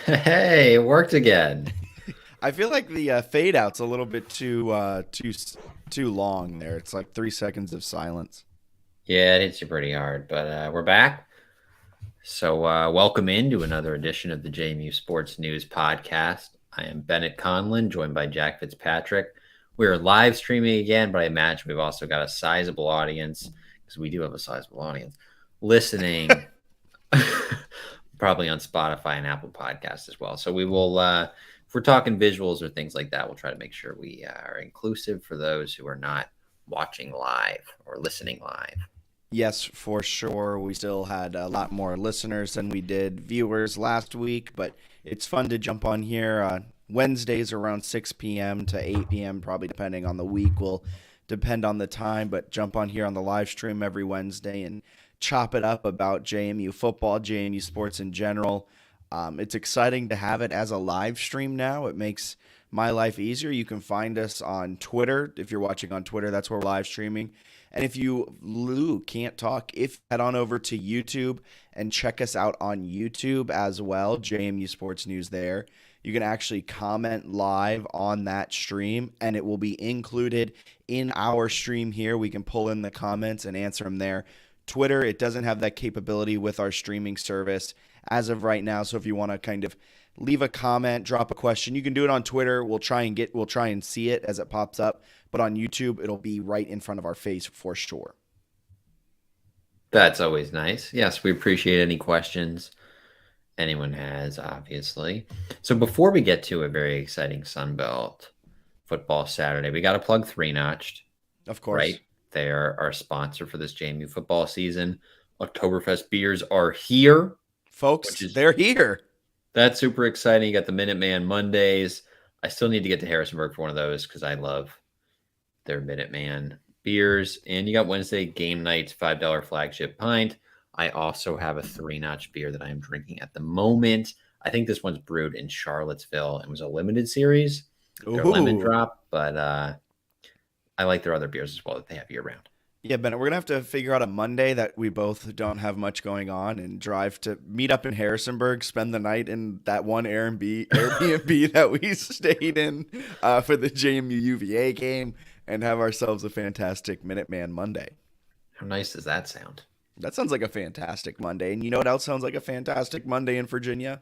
Hey, it worked again. I feel like the fade out's a little bit too long there. It's like 3 seconds of silence. Yeah, it hits you pretty hard, but we're back. So, welcome into another edition of the JMU Sports News Podcast. I am Bennett Conlin, joined by Jack Fitzpatrick. We're live streaming again, but I imagine we've also got a sizable audience because we do have a sizable audience listening, probably on Spotify and Apple Podcasts as well. So, we will, if we're talking visuals or things like that, we'll try to make sure we are inclusive for those who are not watching live or listening live. Yes, for sure. We still had a lot more listeners than we did viewers last week, but it's fun to jump on here. Wednesdays around 6 p.m. to 8 p.m., probably depending on the week, will depend on the time, but jump on here on the live stream every Wednesday and chop it up about JMU football, JMU sports in general. It's exciting to have it as a live stream now. It makes my life easier. You can find us on Twitter. If you're watching on Twitter, that's where we're live streaming. And if you can't talk, if head on over to YouTube and check us out on YouTube as well, JMU Sports News there. You can actually comment live on that stream and it will be included in our stream here. We can pull in the comments and answer them there. Twitter, it doesn't have that capability with our streaming service as of right now. So if you want to kind of leave a comment, drop a question, you can do it on Twitter. We'll try and see it as it pops up. But on YouTube, it'll be right in front of our face for sure. That's always nice. Yes, we appreciate any questions anyone has, obviously. So before we get to a very exciting Sunbelt football Saturday, we got to plug Three Notched, Of right? course. They are our sponsor for this JMU football season. Oktoberfest beers are here, which Folks, is they're here. that's super exciting. You got the Minuteman Mondays. I still need to get to Harrisonburg for one of those because I love their Minuteman beers. And you got Wednesday game nights, $5 flagship pint. I also have a three notch beer that I am drinking at the moment. I think this one's brewed in Charlottesville and was a limited series. Their lemon Ooh. drop, but I like their other beers as well that they have year round. Yeah, Bennett, we're gonna have to figure out a Monday that we both don't have much going on and drive to meet up in Harrisonburg, spend the night in that one Airbnb that we stayed in for the JMU UVA game, and have ourselves a fantastic Minuteman Monday. How nice does that sound? That sounds like a fantastic Monday. And you know what else sounds like a fantastic Monday in Virginia?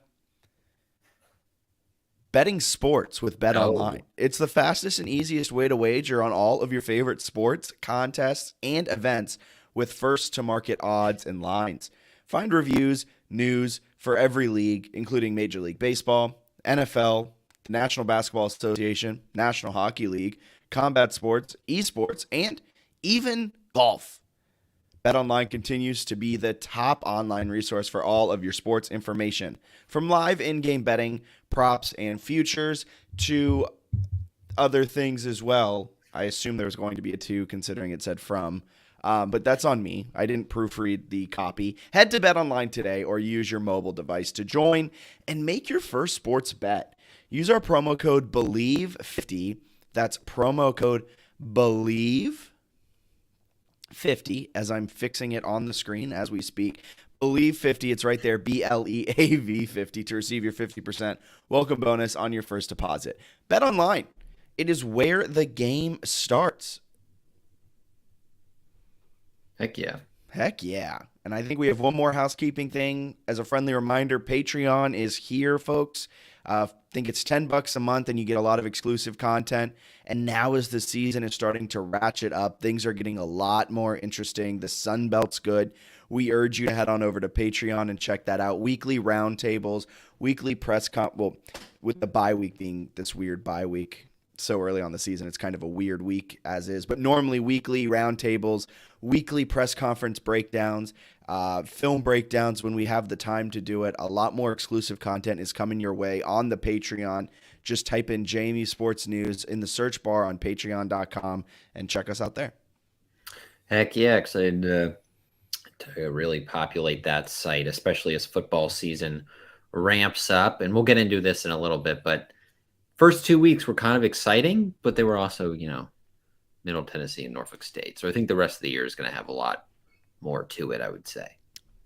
Betting sports with Bet Oh, Online. It's the fastest and easiest way to wager on all of your favorite sports, contests, and events with first to market odds and lines. Find reviews, news for every league, including Major League Baseball, NFL, the National Basketball Association, National Hockey League, combat sports, esports, and even golf. BetOnline continues to be the top online resource for all of your sports information, from live in-game betting, props, and futures to other things as well. I assume there was going to be a two, considering it said from. But that's on me. I didn't proofread the copy. Head to BetOnline today or use your mobile device to join and make your first sports bet. Use our promo code BELIEVE50. That's promo code BELIEVE50 as I'm fixing it on the screen as we speak. Believe 50, it's right there, BLEAV 50 to receive your 50% welcome bonus on your first deposit. Bet online. It is where the game starts. heck yeah. Heck yeah. And I think we have one more housekeeping thing. As a friendly reminder, Patreon is here, folks. I think it's $10 a month and you get a lot of exclusive content. And now as the season is starting to ratchet up, things are getting a lot more interesting. The Sun Belt's good. We urge you to head on over to Patreon and check that out. Weekly roundtables, weekly well, with the bye week being this weird bye week so early on the season, it's kind of a weird week as is. But normally weekly roundtables, weekly press conference breakdowns, film breakdowns when we have the time to do it. A lot more exclusive content is coming your way on the Patreon. Just type in JMU Sports News in the search bar on patreon.com and check us out there. Heck yeah. Excited to really populate that site, especially as football season ramps up. And we'll get into this in a little bit, but first 2 weeks were kind of exciting, but they were also, Middle Tennessee and Norfolk State. So I think the rest of the year is going to have a lot more to it, I would say.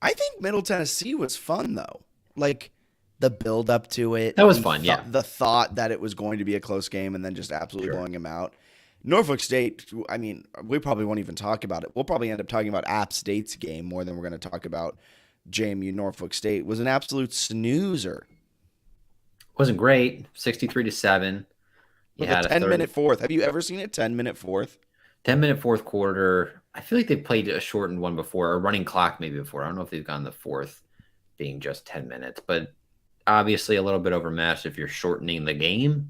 I think Middle Tennessee was fun though. Like the build up to it, That was fun. Yeah, the thought that it was going to be a close game, and then just absolutely sure. blowing him out. Norfolk State, I mean, we probably won't even talk about it. We'll probably end up talking about App State's game more than we're going to talk about JMU Norfolk State. Was an absolute snoozer Wasn't great. 63-7. You with a had a 10-minute fourth. Have you ever seen a 10-minute fourth? 10-minute fourth quarter. I feel like they've played a shortened one before, a running clock maybe before. I don't know if they've gone the fourth being just 10 minutes, but obviously a little bit overmatched if you're shortening the game.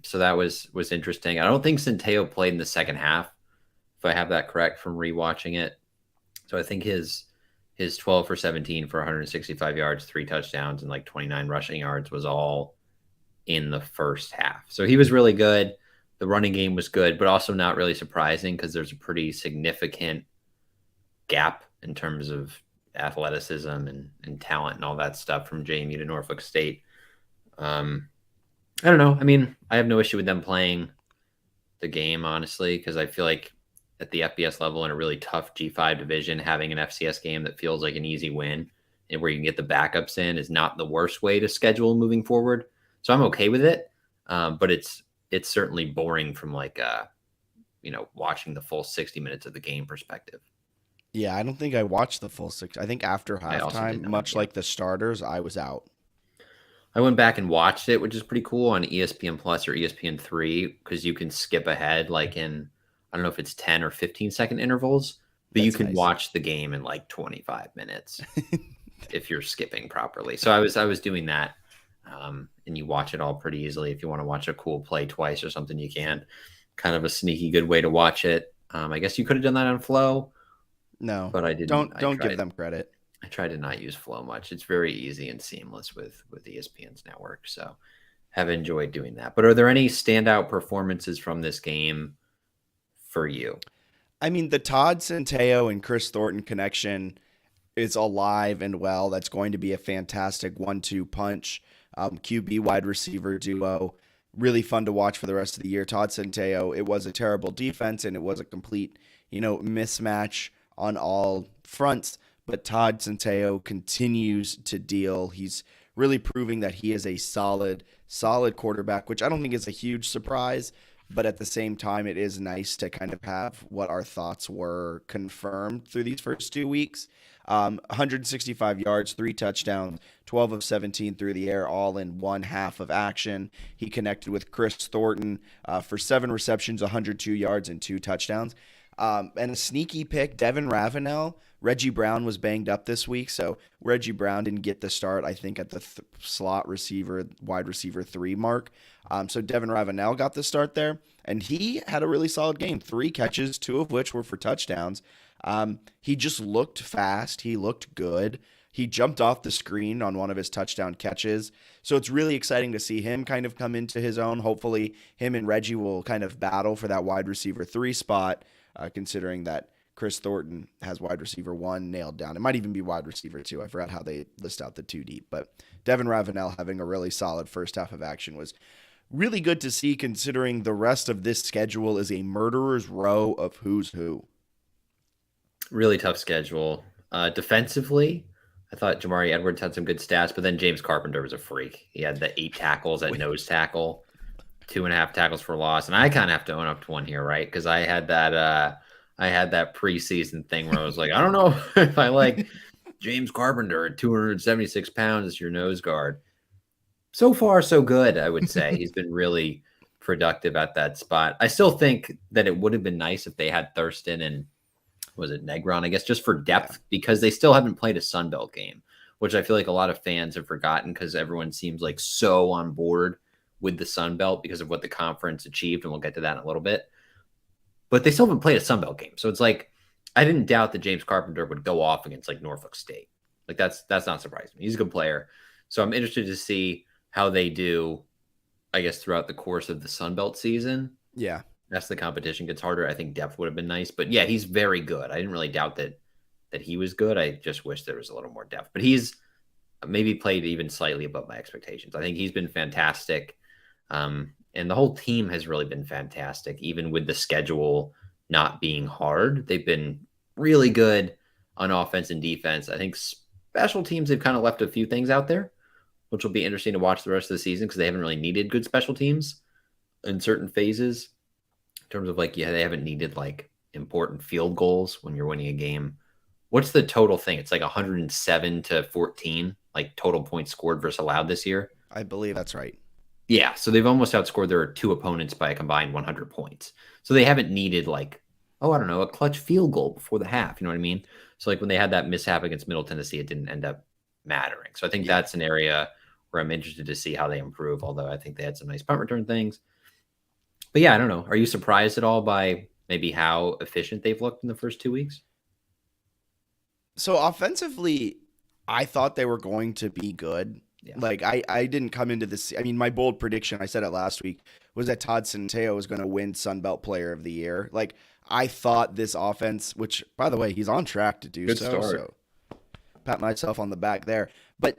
So that was interesting. I don't think Centeo played in the second half, if I have that correct from rewatching it. So I think his 12 for 17 for 165 yards, 3 touchdowns, and like 29 rushing yards was all in the first half. So he was really good. The running game was good, but also not really surprising because there's a pretty significant gap in terms of athleticism and talent and all that stuff from JMU to Norfolk State. I don't know. I mean, I have no issue with them playing the game, honestly, because I feel like at the FBS level in a really tough G5 division, having an FCS game that feels like an easy win and where you can get the backups in is not the worst way to schedule moving forward. So I'm okay with it, but it's certainly boring from like watching the full 60 minutes of the game perspective. Yeah, I don't think I watched the full six. I think after I also halftime, did not. much Yeah. like the starters, I was out. I went back and watched it, which is pretty cool on ESPN Plus or ESPN3 because you can skip ahead like in I don't know if it's 10 or 15-second intervals, but you That's can nice. watch the game in like 25 minutes if you're skipping properly. So I was doing that, and you watch it all pretty easily. If you want to watch a cool play twice or something, you can. Kind of a sneaky good way to watch it. I guess you could have done that on Flow, No, but I didn't. don't give them credit. I try to not use Flow much. It's very easy and seamless with ESPN's network. So have enjoyed doing that. But are there any standout performances from this game for you? I mean, the Todd Centeo and Chris Thornton connection is alive and well. That's going to be a fantastic 1-2 punch. QB wide receiver duo. Really fun to watch for the rest of the year. Todd Centeo, it was a terrible defense and it was a complete, mismatch on all fronts. But Todd Centeo continues to deal. He's really proving that he is a solid quarterback, which I don't think is a huge surprise. But at the same time, it is nice to kind of have what our thoughts were confirmed through these first 2 weeks. 165 yards, 3 touchdowns, 12 of 17 through the air, all in one half of action. He connected with Chris Thornton for 7 receptions, 102 yards, and 2 touchdowns. And a sneaky pick, Devin Ravenel. Reggie Brown was banged up this week, so Reggie Brown didn't get the start, I think, at the slot receiver, wide receiver 3 mark. So Devin Ravenel got the start there, and he had a really solid game. 3 catches, 2 of which were for touchdowns. He just looked fast. He looked good. He jumped off the screen on one of his touchdown catches. So it's really exciting to see him kind of come into his own. Hopefully, him and Reggie will kind of battle for that wide receiver 3 spot, considering that Chris Thornton has wide receiver 1 nailed down. It might even be wide receiver 2. I forgot how they list out the 2 deep. But Devin Ravenel having a really solid first half of action was really good to see, considering the rest of this schedule is a murderer's row of who's who. Really tough schedule. Defensively, I thought Jamari Edwards had some good stats, but then James Carpenter was a freak. He had the 8 tackles at nose tackle, 2.5 tackles for loss, and I kind of have to own up to one here, right? Because I had that. I had that preseason thing where I was like, I don't know if I like James Carpenter at 276 pounds as your nose guard. So far, so good, I would say. He's been really productive at that spot. I still think that it would have been nice if they had Thurston and was it Negron, I guess, just for Yeah. depth, because they still haven't played a Sun Belt game, which I feel like a lot of fans have forgotten because everyone seems like so on board with the Sun Belt because of what the conference achieved, and we'll get to that in a little bit. But they still haven't played a Sun Belt game. So it's like I didn't doubt that James Carpenter would go off against like Norfolk State. Like that's not surprising. He's a good player. So I'm interested to see how they do, I guess, throughout the course of the Sun Belt season. Yeah. As the competition gets harder, I think depth would have been nice. But yeah, he's very good. I didn't really doubt that he was good. I just wish there was a little more depth. But he's maybe played even slightly above my expectations. I think he's been fantastic. And the whole team has really been fantastic, even with the schedule not being hard. They've been really good on offense and defense. I think special teams have kind of left a few things out there, which will be interesting to watch the rest of the season because they haven't really needed good special teams in certain phases. In terms of like, yeah, they haven't needed like important field goals when you're winning a game. What's the total thing? It's like 107 to 14, like total points scored versus allowed this year. I believe that's right. Yeah, so they've almost outscored their two opponents by a combined 100 points. So they haven't needed like, oh, I don't know, a clutch field goal before the half. You know what I mean? So like when they had that mishap against Middle Tennessee, it didn't end up mattering. So I think Yeah. that's an area where I'm interested to see how they improve. Although I think they had some nice punt return things. But yeah, I don't know. Are you surprised at all by maybe how efficient they've looked in the first 2 weeks? So offensively, I thought they were going to be good. Yeah. Like I didn't come into this. I mean, my bold prediction, I said it last week, was that Todd Centeio was going to win Sun Belt Player of the Year. Like I thought this offense, which by the way, he's on track to do Good so. start. So pat myself on the back there. But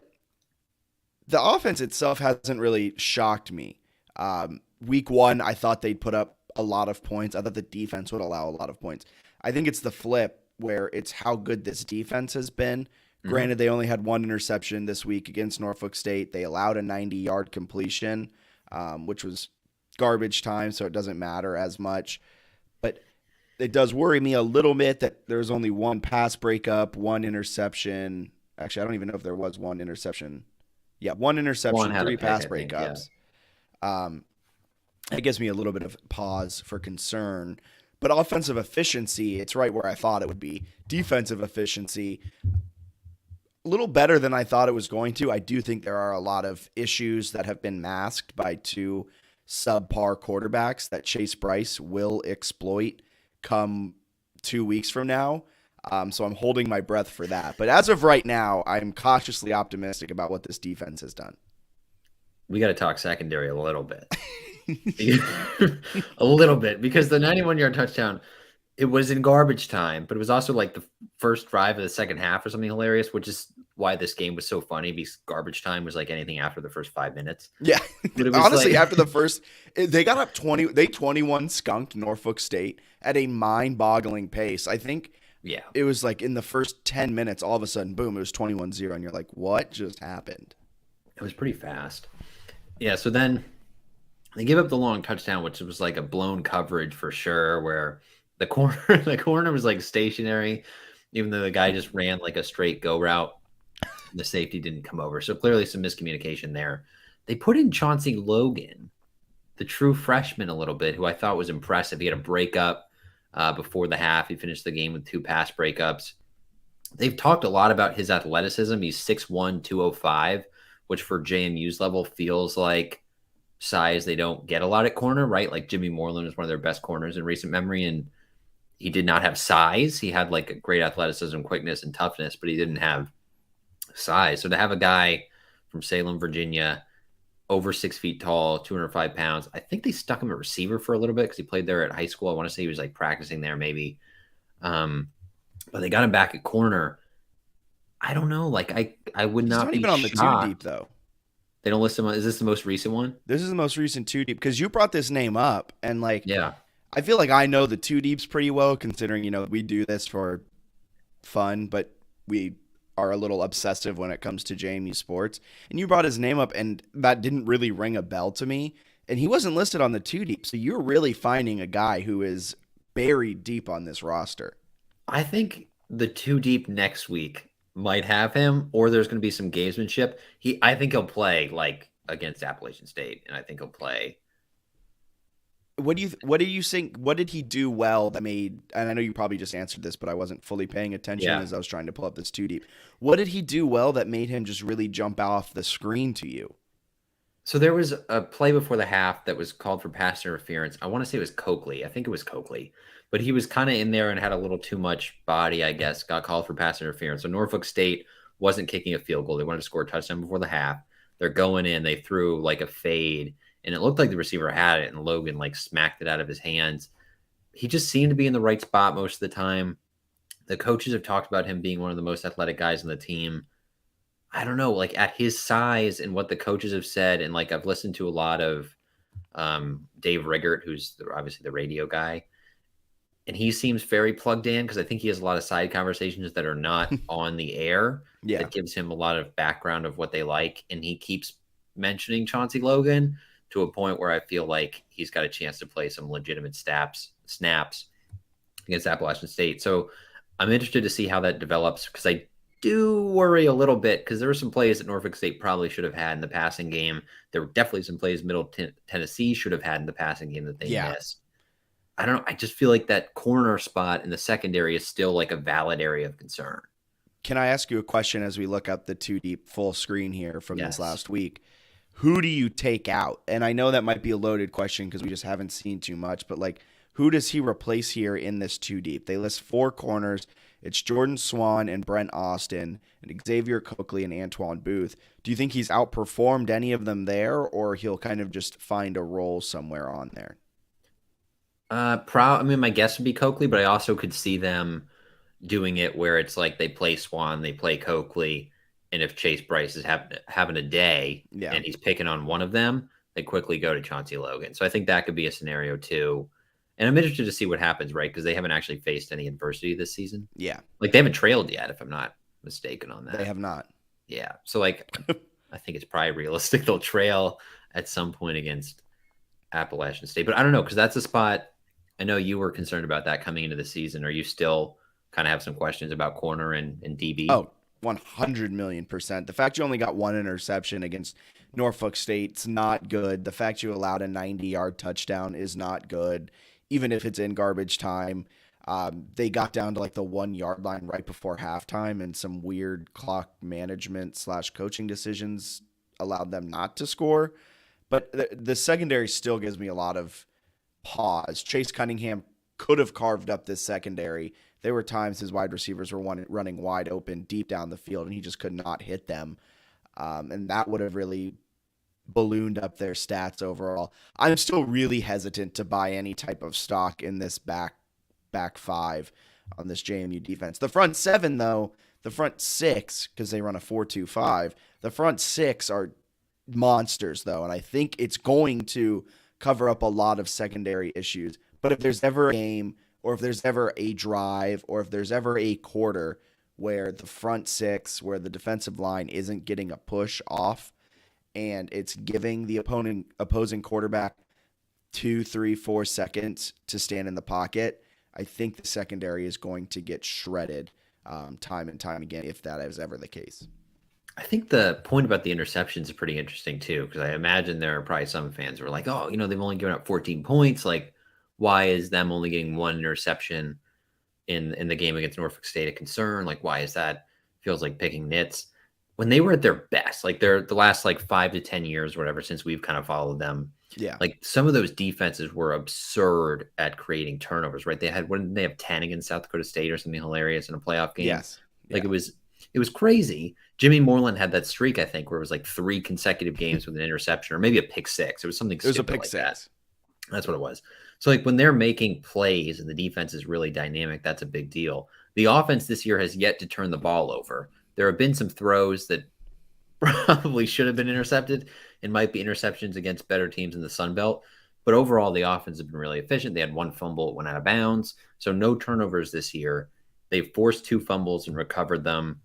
the offense itself hasn't really shocked me. Week one, I thought they'd put up a lot of points. I thought the defense would allow a lot of points. I think it's the flip where it's how good this defense has been. Granted, they only had one interception this week against Norfolk State. They allowed a 90-yard completion, which was garbage time, so it doesn't matter as much. But it does worry me a little bit that there's only one pass breakup, one interception. Actually, I don't even know if there was one interception. Yeah, one interception, One had a three pick, pass I think, yeah. breakups. It gives me a little bit of pause for concern. But offensive efficiency, it's right where I thought it would be. Defensive efficiency, a little better than I thought it was going to. I do think there are a lot of issues that have been masked by two subpar quarterbacks that Chase Bryce will exploit come 2 weeks from now. So I'm holding my breath for that. But as of right now, I'm cautiously optimistic about what this defense has done. We got to talk secondary a little bit. A little bit, because the 91-yard touchdown, it was in garbage time, but it was also like the first drive of the second half or something hilarious, which is why this game was so funny, because garbage time was like anything after the first 5 minutes. Yeah. But it was Honestly, like, after the first, they got up 20, they 21 skunked Norfolk State at a mind boggling pace. I think yeah, it was like in the first 10 minutes, all of a sudden, boom, it was 21-0. And you're like, what just happened? it was pretty fast. Yeah, so then they give up the long touchdown, which was like a blown coverage for sure, where the corner was like stationary, even though the guy just ran like a straight go route. The safety didn't come over. So clearly some miscommunication there. They put in Chauncey Logan, the true freshman, a little bit, who I thought was impressive. He had a breakup before the half. He finished the game with two pass breakups. They've talked a lot about his athleticism. He's 6'1", 205, which for JMU's level feels like size they don't get a lot at corner, right? Like Jimmy Moreland is one of their best corners in recent memory, and he did not have size. He had like a great athleticism, quickness, and toughness, but he didn't have size. So to have a guy from Salem, Virginia, over 6 feet tall, 205 pounds, I think they stuck him at receiver for a little bit because he played there at high school. I want to say he was like practicing there maybe. But they got him back at corner. I don't know. Like I would He's not not be even on the shocked. two deep, though. They don't list him. Is this the most recent one? This is the most recent two deep because you brought this name up. And like, Yeah. I feel like I know the two deeps pretty well, considering, we do this for fun, but we are a little obsessive when it comes to JMU sports. And you brought his name up, and that didn't really ring a bell to me. And he wasn't listed on the two deep. So you're really finding a guy who is buried deep on this roster. I think the two deep next week might have him, or there's going to be some gamesmanship. I think he'll play like against Appalachian State, and I think he'll play. What do you think? What did he do well that made? And I know you probably just answered this, but I wasn't fully paying attention as I was trying to pull up this two deep. What did he do well that made him just really jump off the screen to you? So there was a play before the half that was called for pass interference. I want to say it was Coakley. I think it was Coakley, but he was kind of in there and had a little too much body, I guess, got called for pass interference. So Norfolk State wasn't kicking a field goal. They wanted to score a touchdown before the half. They're going in. They threw like a fade, and it looked like the receiver had it, and Logan like smacked it out of his hands. He just seemed to be in the right spot most of the time. The coaches have talked about him being one of the most athletic guys on the team. I don't know, like at his size and what the coaches have said, and like I've listened to a lot of Dave Riggert, who's obviously the radio guy. and he seems very plugged in because I think he has a lot of side conversations that are not on the air Yeah. that gives him a lot of background of what they like, and he keeps mentioning Chauncey Logan to a point where I feel like he's got a chance to play some legitimate snaps against Appalachian State. So I'm interested to see how that develops because I do worry a little bit because there were some plays that Norfolk State probably should have had in the passing game. There were definitely some plays Tennessee should have had in the passing game that they Yeah. missed. I don't know. I just feel like that corner spot in the secondary is still like a valid area of concern. Can I ask you a question as we look up the two deep full screen here from this Yes. last week? Who do you take out? And I know that might be a loaded question because we just haven't seen too much, but like, who does he replace here in this two deep? They list four corners. It's Jordan Swan and Brent Austin and Xavier Coakley and Antoine Booth. Do you think he's outperformed any of them there, or he'll kind of just find a role somewhere on there? I mean, my guess would be Coakley, but I also could see them doing it where it's like they play Swan, they play Coakley, and if Chase Bryce is having a day Yeah. and he's picking on one of them, they quickly go to Chauncey Logan. So I think that could be a scenario too. And I'm interested to see what happens, right? Because they haven't actually faced any adversity this season. Yeah. Like they haven't trailed yet, if I'm not mistaken on They that. have not. Yeah. So like I think it's probably realistic they'll trail at some point against Appalachian State. But I don't know, because that's a spot I know you were concerned about that coming into the season. Are you still kind of have some questions about corner and DB? Oh, 100 million percent. The fact you only got one interception against Norfolk State's not good. The fact you allowed a 90-yard touchdown is not good, even if it's in garbage time. They got down to like the 1 yard line right before halftime, and some weird clock management slash coaching decisions allowed them not to score. But the secondary still gives me a lot of pause. Chase Cunningham could have carved up this secondary. There were times his wide receivers were running wide open deep down the field, and he just could not hit them. And that would have really ballooned up their stats overall. I'm still really hesitant to buy any type of stock in this back five on this JMU defense. The front seven, though, the front six, because they run a 4-2-5, the front six are monsters, though, and I think it's going to cover up a lot of secondary issues. But if there's ever a game, or if there's ever a drive, or if there's ever a quarter where the front six, where the defensive line isn't getting a push off, and it's giving the opposing quarterback 2, 3, 4 seconds to stand in the pocket, I think the secondary is going to get shredded time and time again if that is ever the case. I think the point about the interceptions is pretty interesting too, because I imagine there are probably some fans who are like, oh, they've only given up 14 points. Like, why is them only getting one interception in the game against Norfolk State a concern? Like, why is that? Feels like picking nits. When they were at their best, like they're the last like 5 to 10 years or whatever, since we've kind of followed them, Yeah. like some of those defenses were absurd at creating turnovers, right? When they have 10 against South Dakota State or something hilarious in a playoff game. Yes. Like Yeah. it was crazy. Jimmy Moreland had that streak, I think, where it was like 3 consecutive games with an interception or maybe a pick six. It was something It was a stupid pick like six. that. That's what it was. So like when they're making plays and the defense is really dynamic, that's a big deal. The offense this year has yet to turn the ball over. There have been some throws that probably should have been intercepted and might be interceptions against better teams in the Sun Belt. But overall, the offense has been really efficient. They had one fumble, it went out of bounds. So no turnovers this year. They've forced 2 fumbles and recovered them.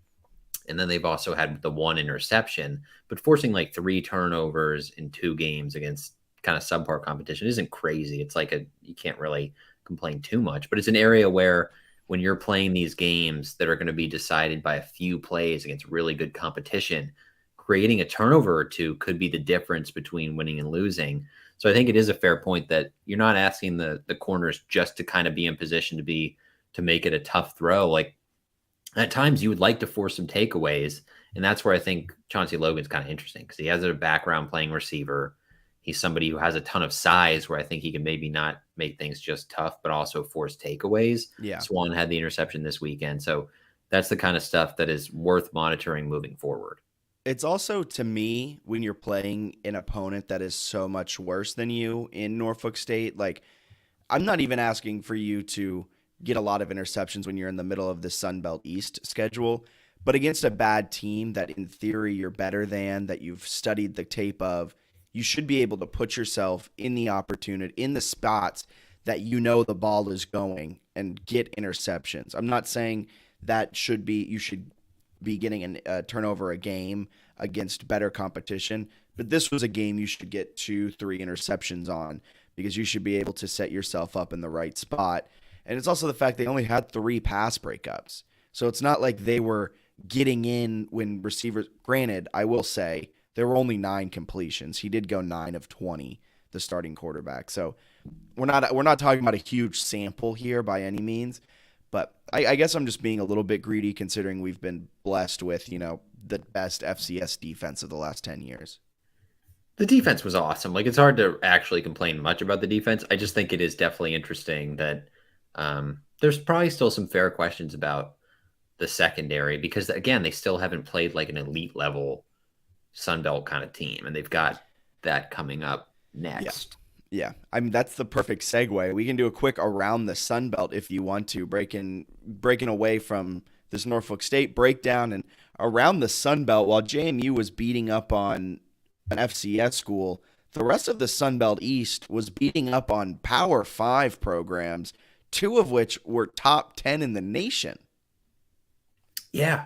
And then they've also had the 1 interception, but forcing like 3 turnovers in 2 games against kind of subpar competition isn't crazy. It's like you can't really complain too much, but it's an area where when you're playing these games that are going to be decided by a few plays against really good competition, creating a turnover or 2 could be the difference between winning and losing. So I think it is a fair point that you're not asking the corners just to kind of be in position to make it a tough throw. Like at times you would like to force some takeaways. And that's where I think Chauncey Logan's kind of interesting because he has a background playing receiver. He's somebody who has a ton of size where I think he can maybe not make things just tough, but also force takeaways. Yeah. Swan had the interception this weekend. So that's the kind of stuff that is worth monitoring moving forward. It's also, to me, when you're playing an opponent that is so much worse than you in Norfolk State, like, I'm not even asking for you to get a lot of interceptions when you're in the middle of the Sun Belt East schedule, but against a bad team that in theory you're better than, that you've studied the tape of, you should be able to put yourself in the opportunity, in the spots that the ball is going and get interceptions. I'm not saying that you should be getting a turnover a game against better competition, but this was a game you should get 2, 3 interceptions on because you should be able to set yourself up in the right spot. And it's also the fact they only had 3 pass breakups. So it's not like they were getting in when receivers, granted, I will say there were only 9 completions. He did go 9 of 20, the starting quarterback. So we're not talking about a huge sample here by any means, but I guess I'm just being a little bit greedy considering we've been blessed with, the best FCS defense of the last 10 years. The defense was awesome. Like, it's hard to actually complain much about the defense. I just think it is definitely interesting that there's probably still some fair questions about the secondary because, again, they still haven't played like an elite level Sun Belt kind of team, and they've got that coming up next. Yeah. I mean, that's the perfect segue. We can do a quick around the Sun Belt if you want to, breaking away from this Norfolk State breakdown and around the Sun Belt. While JMU was beating up on an FCS school, the rest of the Sun Belt East was beating up on Power 5 programs, 2 of which were top 10 in the nation. Yeah.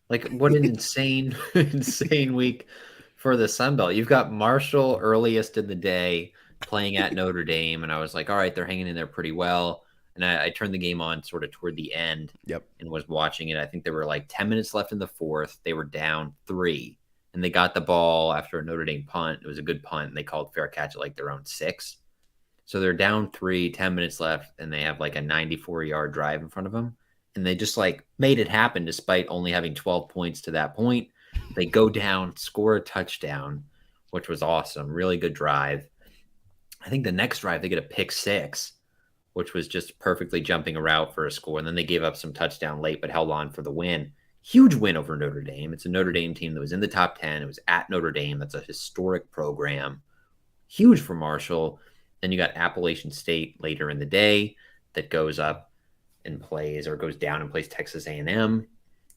Like, what an insane, insane week for the Sun Belt. You've got Marshall earliest in the day playing at Notre Dame, and I was like, all right, they're hanging in there pretty well. And I turned the game on sort of toward the end and was watching it. I think there were like 10 minutes left in the fourth. They were down 3, and they got the ball after a Notre Dame punt. It was a good punt, and they called fair catch at like their own 6. So they're down 3, 10 minutes left, and they have like a 94-yard drive in front of them. And they just like made it happen despite only having 12 points to that point. They go down, score a touchdown, which was awesome. Really good drive. I think the next drive, they get a pick 6, which was just perfectly jumping a route for a score. And then they gave up some touchdown late, but held on for the win. Huge win over Notre Dame. It's a Notre Dame team that was in the top 10. It was at Notre Dame. That's a historic program. Huge for Marshall. Then you got Appalachian State later in the day that goes up and plays or goes down and plays Texas A&M,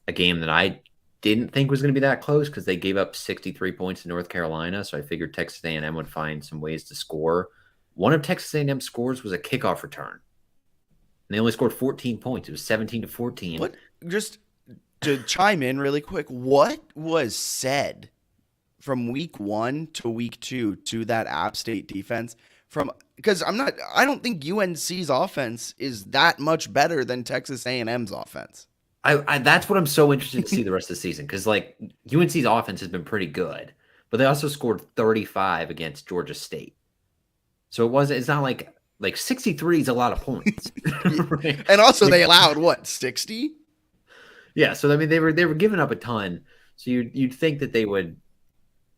a game that I didn't think was going to be that close because they gave up 63 points to North Carolina. So I figured Texas A&M would find some ways to score. One of Texas A&M's scores was a kickoff return. And they only scored 14 points. It was 17-14. What? Just to chime in really quick, what was said from week 1 to week 2 to that App State defense? Because I don't think UNC's offense is that much better than Texas A&M's offense. I that's what I'm so interested to see the rest of the season because like UNC's offense has been pretty good, but they also scored 35 against Georgia State. So it's not like 63 is a lot of points. Right? And also they allowed what, 60? Yeah, so I mean they were giving up a ton. So you'd think that they would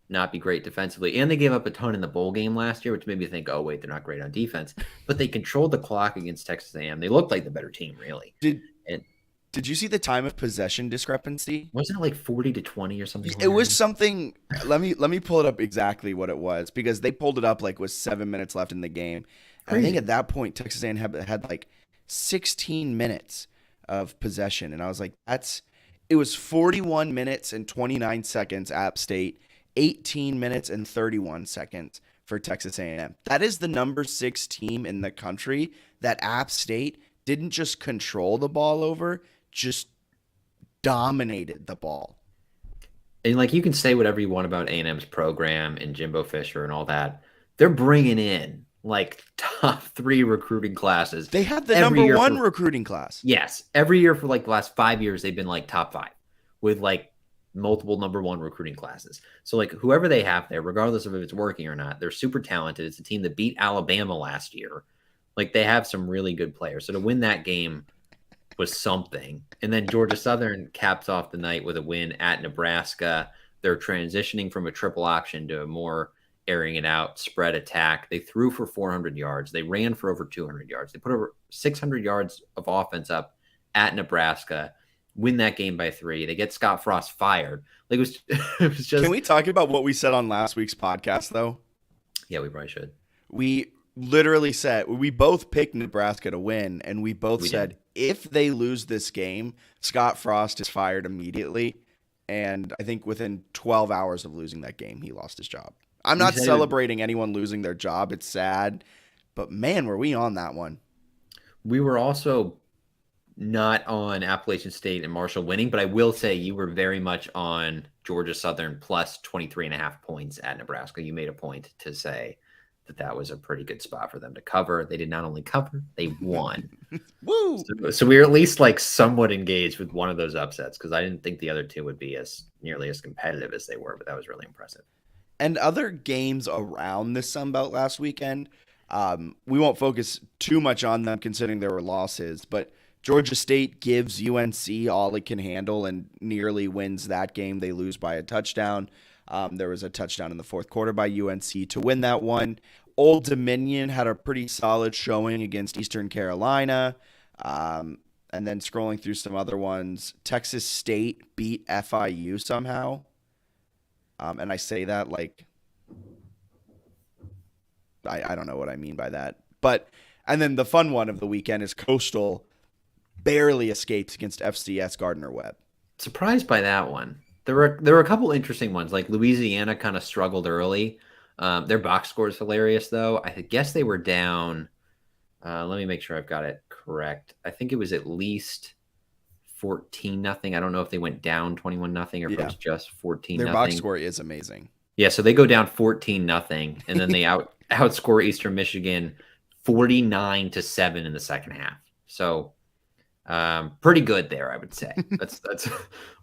not be great defensively. And they gave up a ton in the bowl game last year, which made me think, oh wait, they're not great on defense. But they controlled the clock against Texas A&M. They looked like the better team, really. Did you see the time of possession discrepancy? Wasn't it like 40-20 or something? It was something. Let me pull it up exactly what it was because they pulled it up like with 7 minutes left in the game. I think at that point Texas A&M had like 16 minutes of possession, and I was like, it was 41 minutes and 29 seconds App State, 18 minutes and 31 seconds for Texas A&M. That is the number 6 team in the country that App State didn't just control the ball over, just dominated the ball. And like you can say whatever you want about A&M's program and Jimbo Fisher and all that. They're bringing in like top 3 recruiting classes. They had the number 1 recruiting class. Yes. Every year for like the last 5 years, they've been like top 5 with like multiple number 1 recruiting classes. So like whoever they have there, regardless of if it's working or not, they're super talented. It's a team that beat Alabama last year. Like they have some really good players. So to win that game was something. And then Georgia Southern caps off the night with a win at Nebraska. They're transitioning from a triple option to a more airing it out spread attack. They threw for 400 yards. They ran for over 200 yards. They put over 600 yards of offense up at Nebraska, win that game by 3. They get Scott Frost fired. Like it was just. Can we talk about what we said on last week's podcast though? Yeah, we probably should. We literally said we both picked Nebraska to win, and we said if they lose this game, Scott Frost is fired immediately. And I think within 12 hours of losing that game, he lost his job. I'm not celebrating anyone losing their job. It's sad. But man, were we on that one. We were also not on Appalachian State and Marshall winning, but I will say you were very much on Georgia Southern plus 23.5 points at Nebraska. You made a point to say that that was a pretty good spot for them to cover. They did not only cover, they won. Woo! So we were at least like somewhat engaged with one of those upsets because I didn't think the other two would be as nearly as competitive as they were, but that was really impressive. And other games around the Sun Belt last weekend, we won't focus too much on them considering there were losses, but Georgia State gives UNC all it can handle and nearly wins that game. They lose by a touchdown. There was a touchdown in the fourth quarter by UNC to win that one. Old Dominion had a pretty solid showing against Eastern Carolina. And then scrolling through some other ones, Texas State beat FIU somehow. And I say that like I don't know what I mean by that. But and then the fun one of the weekend is Coastal barely escapes against FCS Gardner Webb. Surprised by that one. There were a couple interesting ones. Like Louisiana kind of struggled early. Their box score is hilarious though. I guess they were down. Let me make sure I've got it correct. I think it was at least 14-0. I don't know if they went down 21-0 or if it was just 14-0. Their box score is amazing. Yeah, so they go down 14-0, and then they outscore Eastern Michigan 49-7 in the second half. So pretty good there, I would say. That's a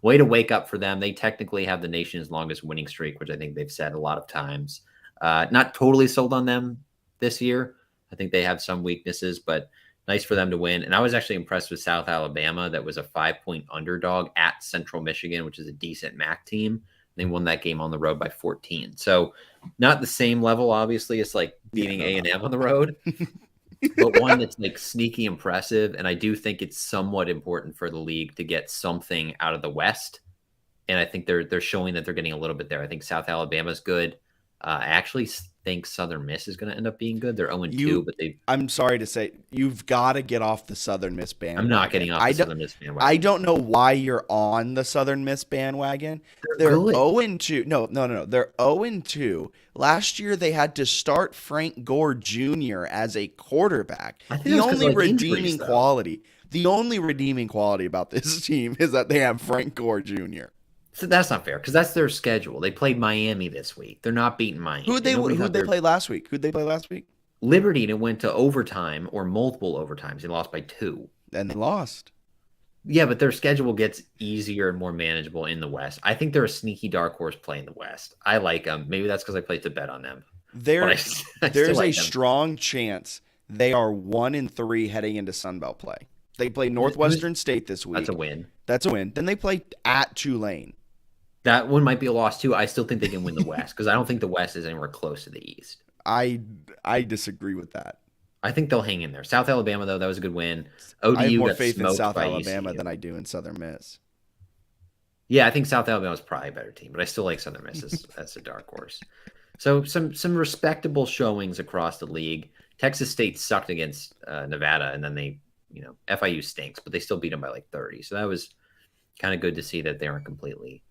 way to wake up for them. They technically have the nation's longest winning streak, which I think they've said a lot of times. Not totally sold on them this year. I think they have some weaknesses, but nice for them to win. And I was actually impressed with South Alabama. That was a 5-point underdog at Central Michigan, which is a decent MAC team. They won that game on the road by 14. So not the same level, obviously. It's like beating A&M on the road, but one that's like sneaky impressive. And I do think it's somewhat important for the league to get something out of the West. And I think they're showing that they're getting a little bit there. I think South Alabama's good. I actually think Southern Miss is going to end up being good. They're 0-2, but I'm sorry to say, you've got to get off the Southern Miss bandwagon. I'm not getting off the Southern Miss bandwagon. I don't know why you're on the Southern Miss bandwagon. They're 0-2. No. They're 0-2. Last year, they had to start Frank Gore Jr. as a quarterback. The only redeeming quality about this team is that they have Frank Gore Jr. So that's not fair because that's their schedule. They played Miami this week. They're not beating Miami. Who'd they play last week? Liberty, and it went to overtime or multiple overtimes. They lost by 2. And they lost. Yeah, but their schedule gets easier and more manageable in the West. I think they're a sneaky dark horse play in the West. I like them. Maybe that's because I played to bet on them. There's a strong chance they are 1-3 heading into Sunbelt play. They play Northwestern State this week. That's a win. Then they play at Tulane. That one might be a loss too. I still think they can win the West because I don't think the West is anywhere close to the East. I disagree with that. I think they'll hang in there. South Alabama, though, that was a good win. ODU I have more faith in South Alabama than I do in Southern Miss. Yeah, I think South Alabama is probably a better team, but I still like Southern Miss as a dark horse. So some respectable showings across the league. Texas State sucked against Nevada, and then FIU stinks, but they still beat them by like 30. So that was kind of good to see that they aren't completely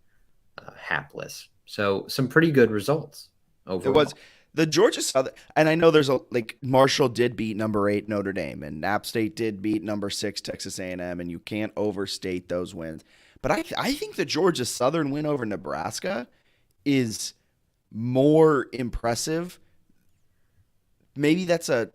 hapless. So some pretty good results overall. It was the Georgia Southern, and I know there's Marshall did beat number 8 Notre Dame, and App State did beat number 6 Texas A&M, and you can't overstate those wins. But I think the Georgia Southern win over Nebraska is more impressive. Maybe that's a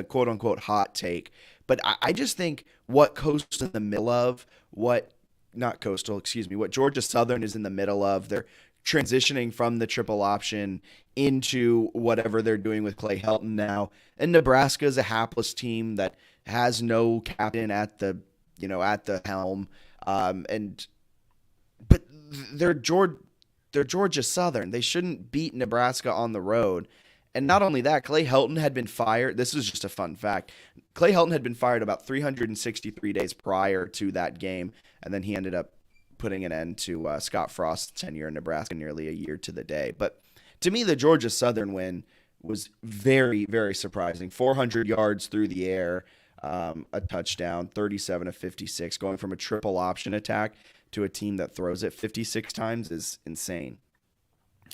quote unquote hot take, but I just think what Coastal's in the middle of, what Georgia Southern is in the middle of, they're transitioning from the triple option into whatever they're doing with Clay Helton now. And Nebraska is a hapless team that has no captain at the helm. But they're Georgia Southern. They shouldn't beat Nebraska on the road. And not only that, Clay Helton had been fired. This is just a fun fact. Clay Helton had been fired about 363 days prior to that game, and then he ended up putting an end to Scott Frost's tenure in Nebraska nearly a year to the day. But to me, the Georgia Southern win was very, very surprising. 400 yards through the air, a touchdown, 37 of 56, going from a triple option attack to a team that throws it 56 times is insane.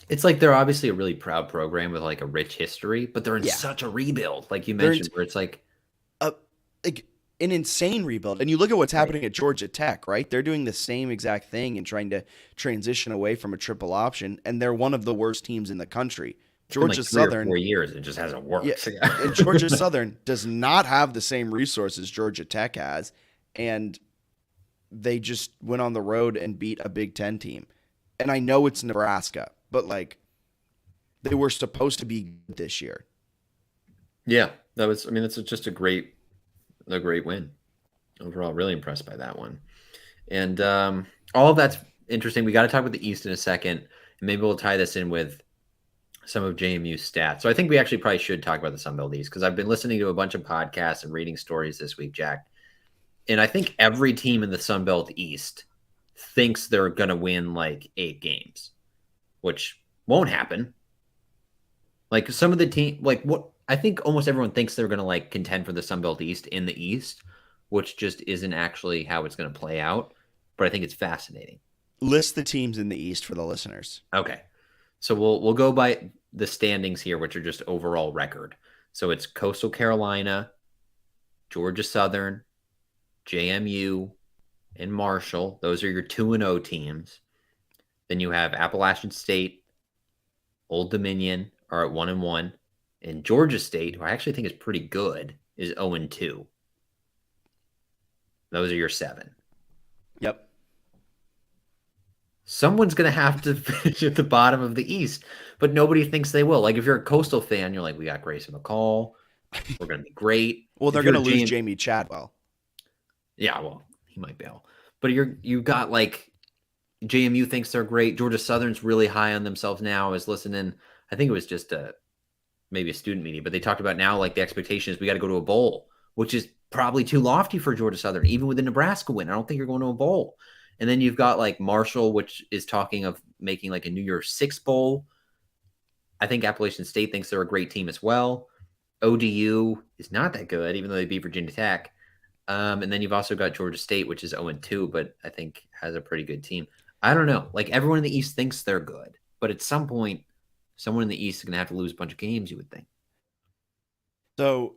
It's like they're obviously a really proud program with like a rich history, but they're in Yeah, such a rebuild, like you they're in mentioned, where it's a, like an insane rebuild. And you look at what's right. happening at Georgia Tech, right? They're doing the same exact thing and trying to transition away from a triple option, and they're one of the worst teams in the country. It's been like Georgia 3 or 4 Southern, years. It just hasn't yeah, worked. and Georgia Southern does not have the same resources Georgia Tech has, and they just went on the road and beat a Big Ten team. And I know it's Nebraska, but like they were supposed to be good this year. Yeah, that was. I mean, that's just a great win overall. Really impressed by that one, and all of that's interesting. We got to talk about the East in a second, and maybe we'll tie this in with some of JMU's stats. So I think we actually probably should talk about the Sun Belt East because I've been listening to a bunch of podcasts and reading stories this week, Jack. And I think every team in the Sun Belt East thinks they're going to win like 8 games, which won't happen. Like some of the team, like what I think almost everyone thinks they're going to like contend for the Sun Belt East in the East, which just isn't actually how it's going to play out. But I think it's fascinating. List the teams in the East for the listeners. Okay. So we'll go by the standings here, which are just overall record. So it's Coastal Carolina, Georgia Southern, JMU, and Marshall. Those are your 2-0 teams. Then you have Appalachian State, Old Dominion are at 1-1, and Georgia State, who I actually think is pretty good, is 0-2. Those are your 7. Yep. Someone's going to have to finish at the bottom of the East, but nobody thinks they will. Like if you're a Coastal fan, you're like, we got Grayson McCall. We're going to be great. Well, If they're you're going a to lose GM, Jamie Chadwell. yeah, well, he might bail. But you got like JMU thinks they're great. Georgia Southern's really high on themselves now. I was listening. I think it was just maybe a student meeting, but they talked about now like the expectation is we got to go to a bowl, which is probably too lofty for Georgia Southern, even with the Nebraska win. I don't think you're going to a bowl. And then you've got like Marshall, which is talking of making like a New Year's Six bowl. I think Appalachian State thinks they're a great team as well. ODU is not that good, even though they beat Virginia Tech. And then you've also got Georgia State, which is 0-2, but I think has a pretty good team. I don't know. Like everyone in the East thinks they're good, but at some point, someone in the East is going to have to lose a bunch of games, you would think. So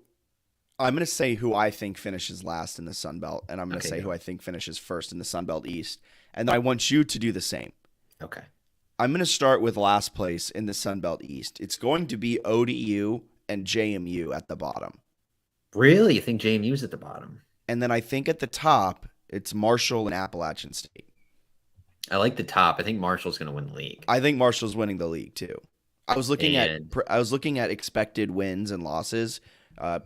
I'm going to say who I think finishes last in the Sun Belt, and I'm going to Okay, say go. who I think finishes first in the Sun Belt East. And I want you to do the same. Okay. I'm going to start with last place in the Sun Belt East. It's going to be ODU and JMU at the bottom. Really? You think JMU's at the bottom? And then I think at the top, it's Marshall and Appalachian State. I like the top. I think Marshall's going to win the league. I think Marshall's winning the league too. I was looking And at expected wins and losses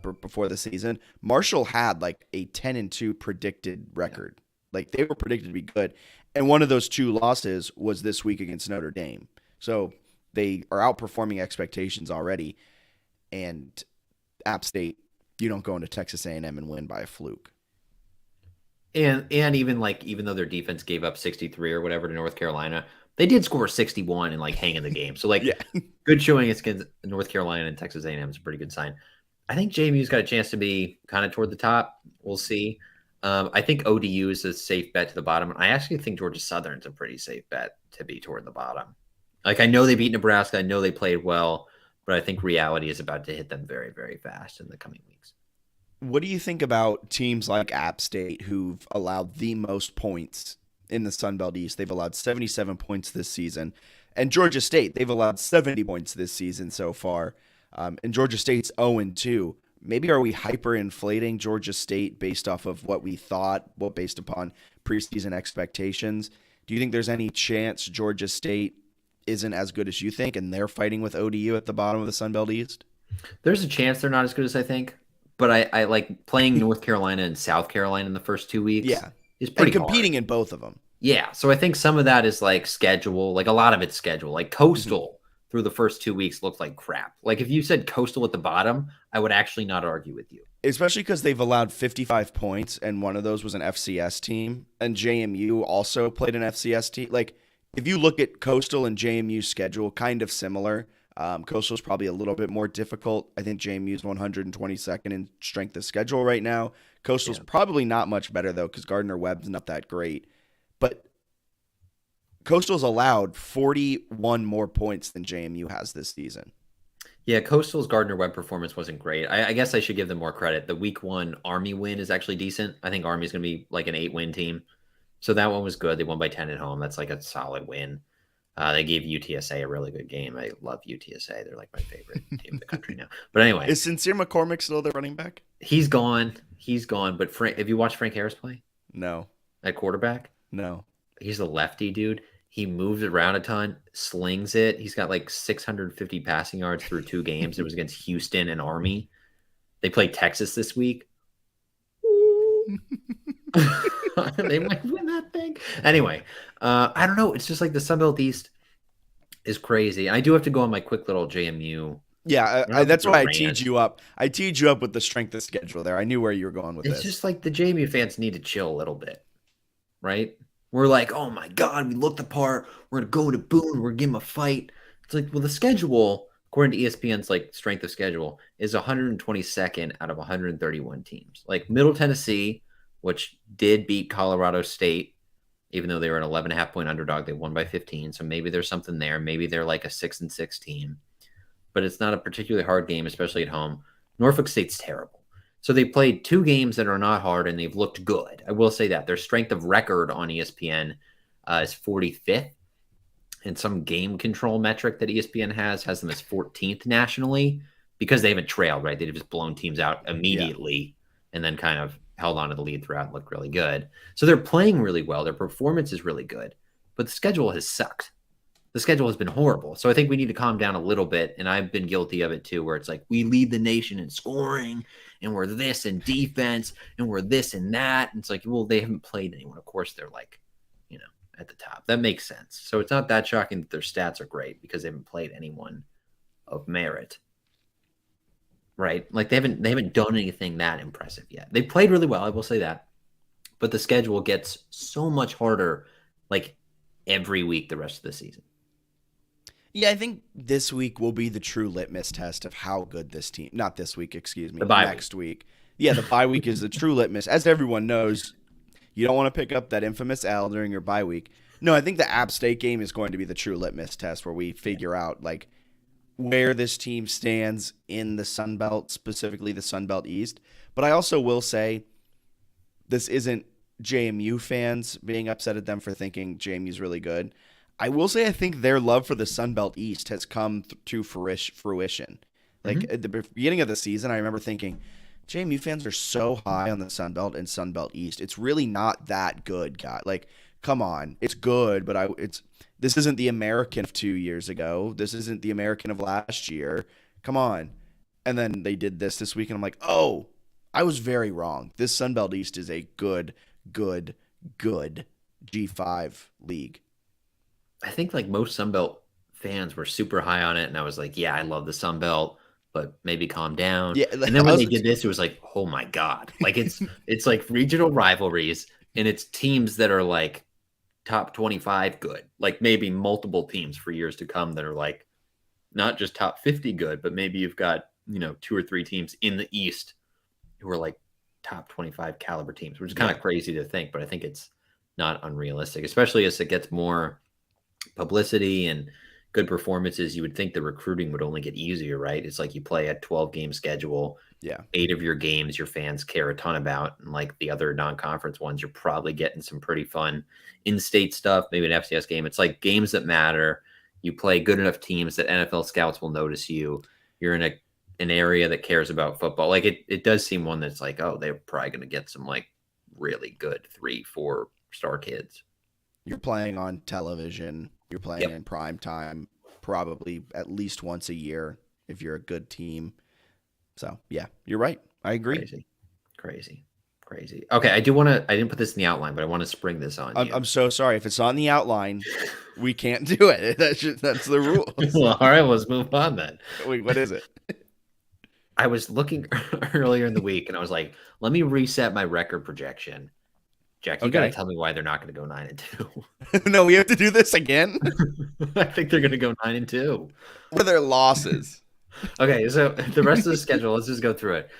before the season. Marshall had like a 10-2 predicted record. Like they were predicted to be good. And one of those 2 losses was this week against Notre Dame. So they are outperforming expectations already. And App State, you don't go into Texas A&M and win by a fluke. and even though their defense gave up 63 or whatever to North Carolina, they did score 61 and like hang in the game. So like Yeah. good showing against North Carolina and Texas A&M is a pretty good sign. I think JMU's got a chance to be kind of toward the top. We'll see. I think ODU is a safe bet to the bottom. I actually think Georgia Southern's a pretty safe bet to be toward the bottom. Like I know they beat Nebraska, I know they played well, but I think reality is about to hit them very, very fast in the coming weeks. What do you think about teams like App State who've allowed the most points in the Sun Belt East? They've allowed 77 points this season. And Georgia State, they've allowed 70 points this season so far. And Georgia State's 0-2. Maybe are we hyperinflating Georgia State based off of what we thought, based upon preseason expectations? Do you think there's any chance Georgia State isn't as good as you think and they're fighting with ODU at the bottom of the Sun Belt East? There's a chance they're not as good as I think, but I like playing North Carolina and South Carolina in the first 2 weeks. Yeah. Is pretty And competing hard. in both of them. Yeah, so I think some of that is like schedule, like a lot of it's schedule. Like Coastal through the first 2 weeks looked like crap. Like if you said Coastal at the bottom, I would actually not argue with you. Especially because they've allowed 55 points, and one of those was an FCS team, and JMU also played an FCS team. Like, if you look at Coastal and JMU's schedule, kind of similar. Coastal's probably a little bit more difficult. I think JMU's 122nd in strength of schedule right now. Coastal's Yeah. probably not much better, though, because Gardner Webb's not that great. But Coastal's allowed 41 more points than JMU has this season. Yeah, Coastal's Gardner Webb performance wasn't great. I guess I should give them more credit. The week one Army win is actually decent. I think Army's going to be like an 8-win team. So that one was good. They won by 10 at home. That's like a solid win. They gave UTSA a really good game. I love UTSA. They're like my favorite team in the country now. But anyway, Is Sincere McCormick still their running back? he's gone. He's gone. But have you watched Frank Harris play No, at quarterback? no. He's a lefty dude. He moves around a ton, slings it. He's got like 650 passing yards through 2 games. It was against Houston and Army. They played Texas this week. They might win that thing. Anyway, I don't know. It's just like the Sun Belt East is crazy. I do have to go on my quick little JMU. Yeah, that's why I teed you up. I teed you up with the strength of schedule there. I knew where you were going with this. It's just like the JMU fans need to chill a little bit, right? We're like, oh my God, we looked the part. We're going to go to Boone. We're going to give them a fight. It's like, well, the schedule, according to ESPN's like strength of schedule, is 122nd out of 131 teams. Like Middle Tennessee, which did beat Colorado State, even though they were an 11.5-point underdog, they won by 15. So maybe there's something there. Maybe they're like a 6-6 team, but it's not a particularly hard game, especially at home. Norfolk State's terrible. So they played 2 games that are not hard, and they've looked good. I will say that. Their strength of record on ESPN is 45th, and some game control metric that ESPN has them as 14th nationally because they haven't trailed, right? They've just blown teams out immediately and then kind of held on to the lead throughout and looked really good. So they're playing really well. Their performance is really good, but the schedule has sucked. The schedule has been horrible. So I think we need to calm down a little bit. And I've been guilty of it too, where it's like, we lead the nation in scoring and we're this in defense and we're this and that. And it's like, well, they haven't played anyone. Of course, they're like, at the top. That makes sense. So it's not that shocking that their stats are great because they haven't played anyone of merit. Right? Like they haven't done anything that impressive yet. They played really well, I will say that. But the schedule gets so much harder like every week the rest of the season. Yeah, I think this week will be the true litmus test of how good this team, not this week, excuse me, next week. Yeah, the bye week is the true litmus. As everyone knows, you don't want to pick up that infamous L during your bye week. No, I think the App State game is going to be the true litmus test where we figure out like where this team stands in the Sun Belt, specifically the Sun Belt East. But I also will say this isn't JMU fans being upset at them for thinking JMU's really good. I will say I think their love for the Sun Belt East has come to fruition. Like at the beginning of the season, I remember thinking, JMU fans are so high on the Sun Belt and Sun Belt East. It's really not that good, guy. Like, come on, it's good, but this isn't the American of 2 years ago. This isn't the American of last year. Come on. And then they did this week, and I'm like, oh, I was very wrong. This Sun Belt East is a good G5 league. I think like most Sun Belt fans were super high on it, and I was like, yeah, I love the Sun Belt, but maybe calm down. Yeah, and then when they did this, it was like, oh my God. Like it's like regional rivalries, and it's teams that are like top 25 good. Like maybe multiple teams for years to come that are like not just top 50 good, but maybe you've got, 2 or 3 teams in the East who are like top 25 caliber teams, which is kind of crazy to think, but I think it's not unrealistic, especially as it gets more publicity and good performances. You would think the recruiting would only get easier, right? It's like you play a 12-game schedule. Yeah. 8 of your games your fans care a ton about. And like the other non-conference ones, you're probably getting some pretty fun in-state stuff, maybe an FCS game. It's like games that matter. You play good enough teams that NFL scouts will notice you. You're in an area that cares about football. Like it does seem one that's like, oh, they're probably going to get some like really good 3-4 star kids. You're playing on television. You're playing in prime time, probably at least once a year if you're a good team. So, yeah, you're right. I agree. Crazy. Okay, I didn't put this in the outline, but I want to spring this on you. I'm so sorry. If it's on the outline, we can't do it. That's the rules. Well, all right, let's move on then. Wait, what is it? I was looking earlier in the week, and I was like, let me reset my record projection. Jack, you got to tell me why they're not going to go 9-2. No, we have to do this again? I think they're going to go 9-2. What are their losses? Okay, so the rest of the schedule, let's just go through it.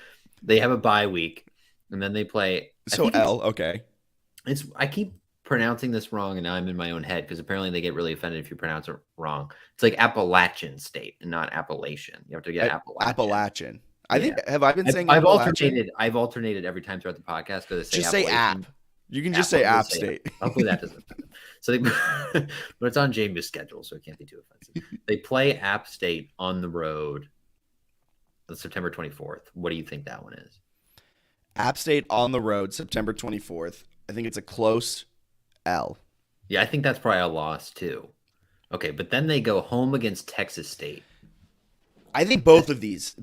They have a bye week, and then they play. So okay. I keep pronouncing this wrong, and now I'm in my own head because apparently they get really offended if you pronounce it wrong. It's like Appalachian State and not Appalachian. You have to get Appalachian. Appalachian. I Yeah. think, have I been saying I've Appalachian? alternated every time throughout the podcast because they say Just say Appalachian. App. You can just say App State. Hopefully that doesn't offend them. So but it's on JMU's schedule, so it can't be too offensive. They play App State on the road on September 24th. What do you think that one is? App State on the road, September 24th. I think it's a close L. Yeah, I think that's probably a loss too. Okay, but then they go home against Texas State. I think both of these,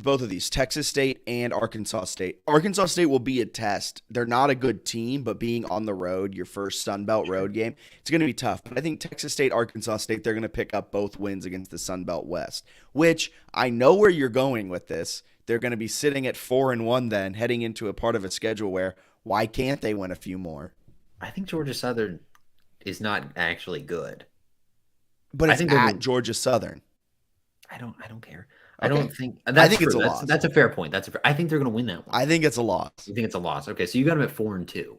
Texas State and Arkansas State. Arkansas State will be a test. They're not a good team, but being on the road, your first Sun Belt road game, it's going to be tough. But I think Texas State, Arkansas State, they're going to pick up both wins against the Sun Belt West, which I know where you're going with this. They're going to be sitting at 4-1 then, heading into a part of a schedule where why can't they win a few more? I think Georgia Southern is not actually good. But it's at Georgia Southern. I don't care. Okay. I don't think I think it's a loss. That's a fair point. I think they're going to win that one. I think it's a loss. You think it's a loss? Okay, so you got them at 4-2.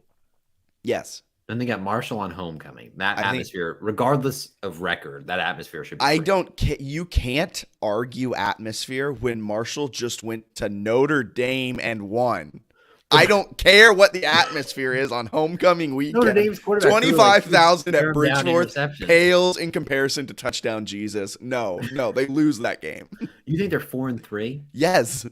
Yes. Then they got Marshall on homecoming. That atmosphere, regardless of record, that atmosphere should be You can't argue atmosphere when Marshall just went to Notre Dame and won. I don't care what the atmosphere is on homecoming weekend. Notre Dame's quarterback 25,000 at Bridgeforth interception. pales in comparison to touchdown Jesus. No, they lose that game. You think they're 4-3? Yes.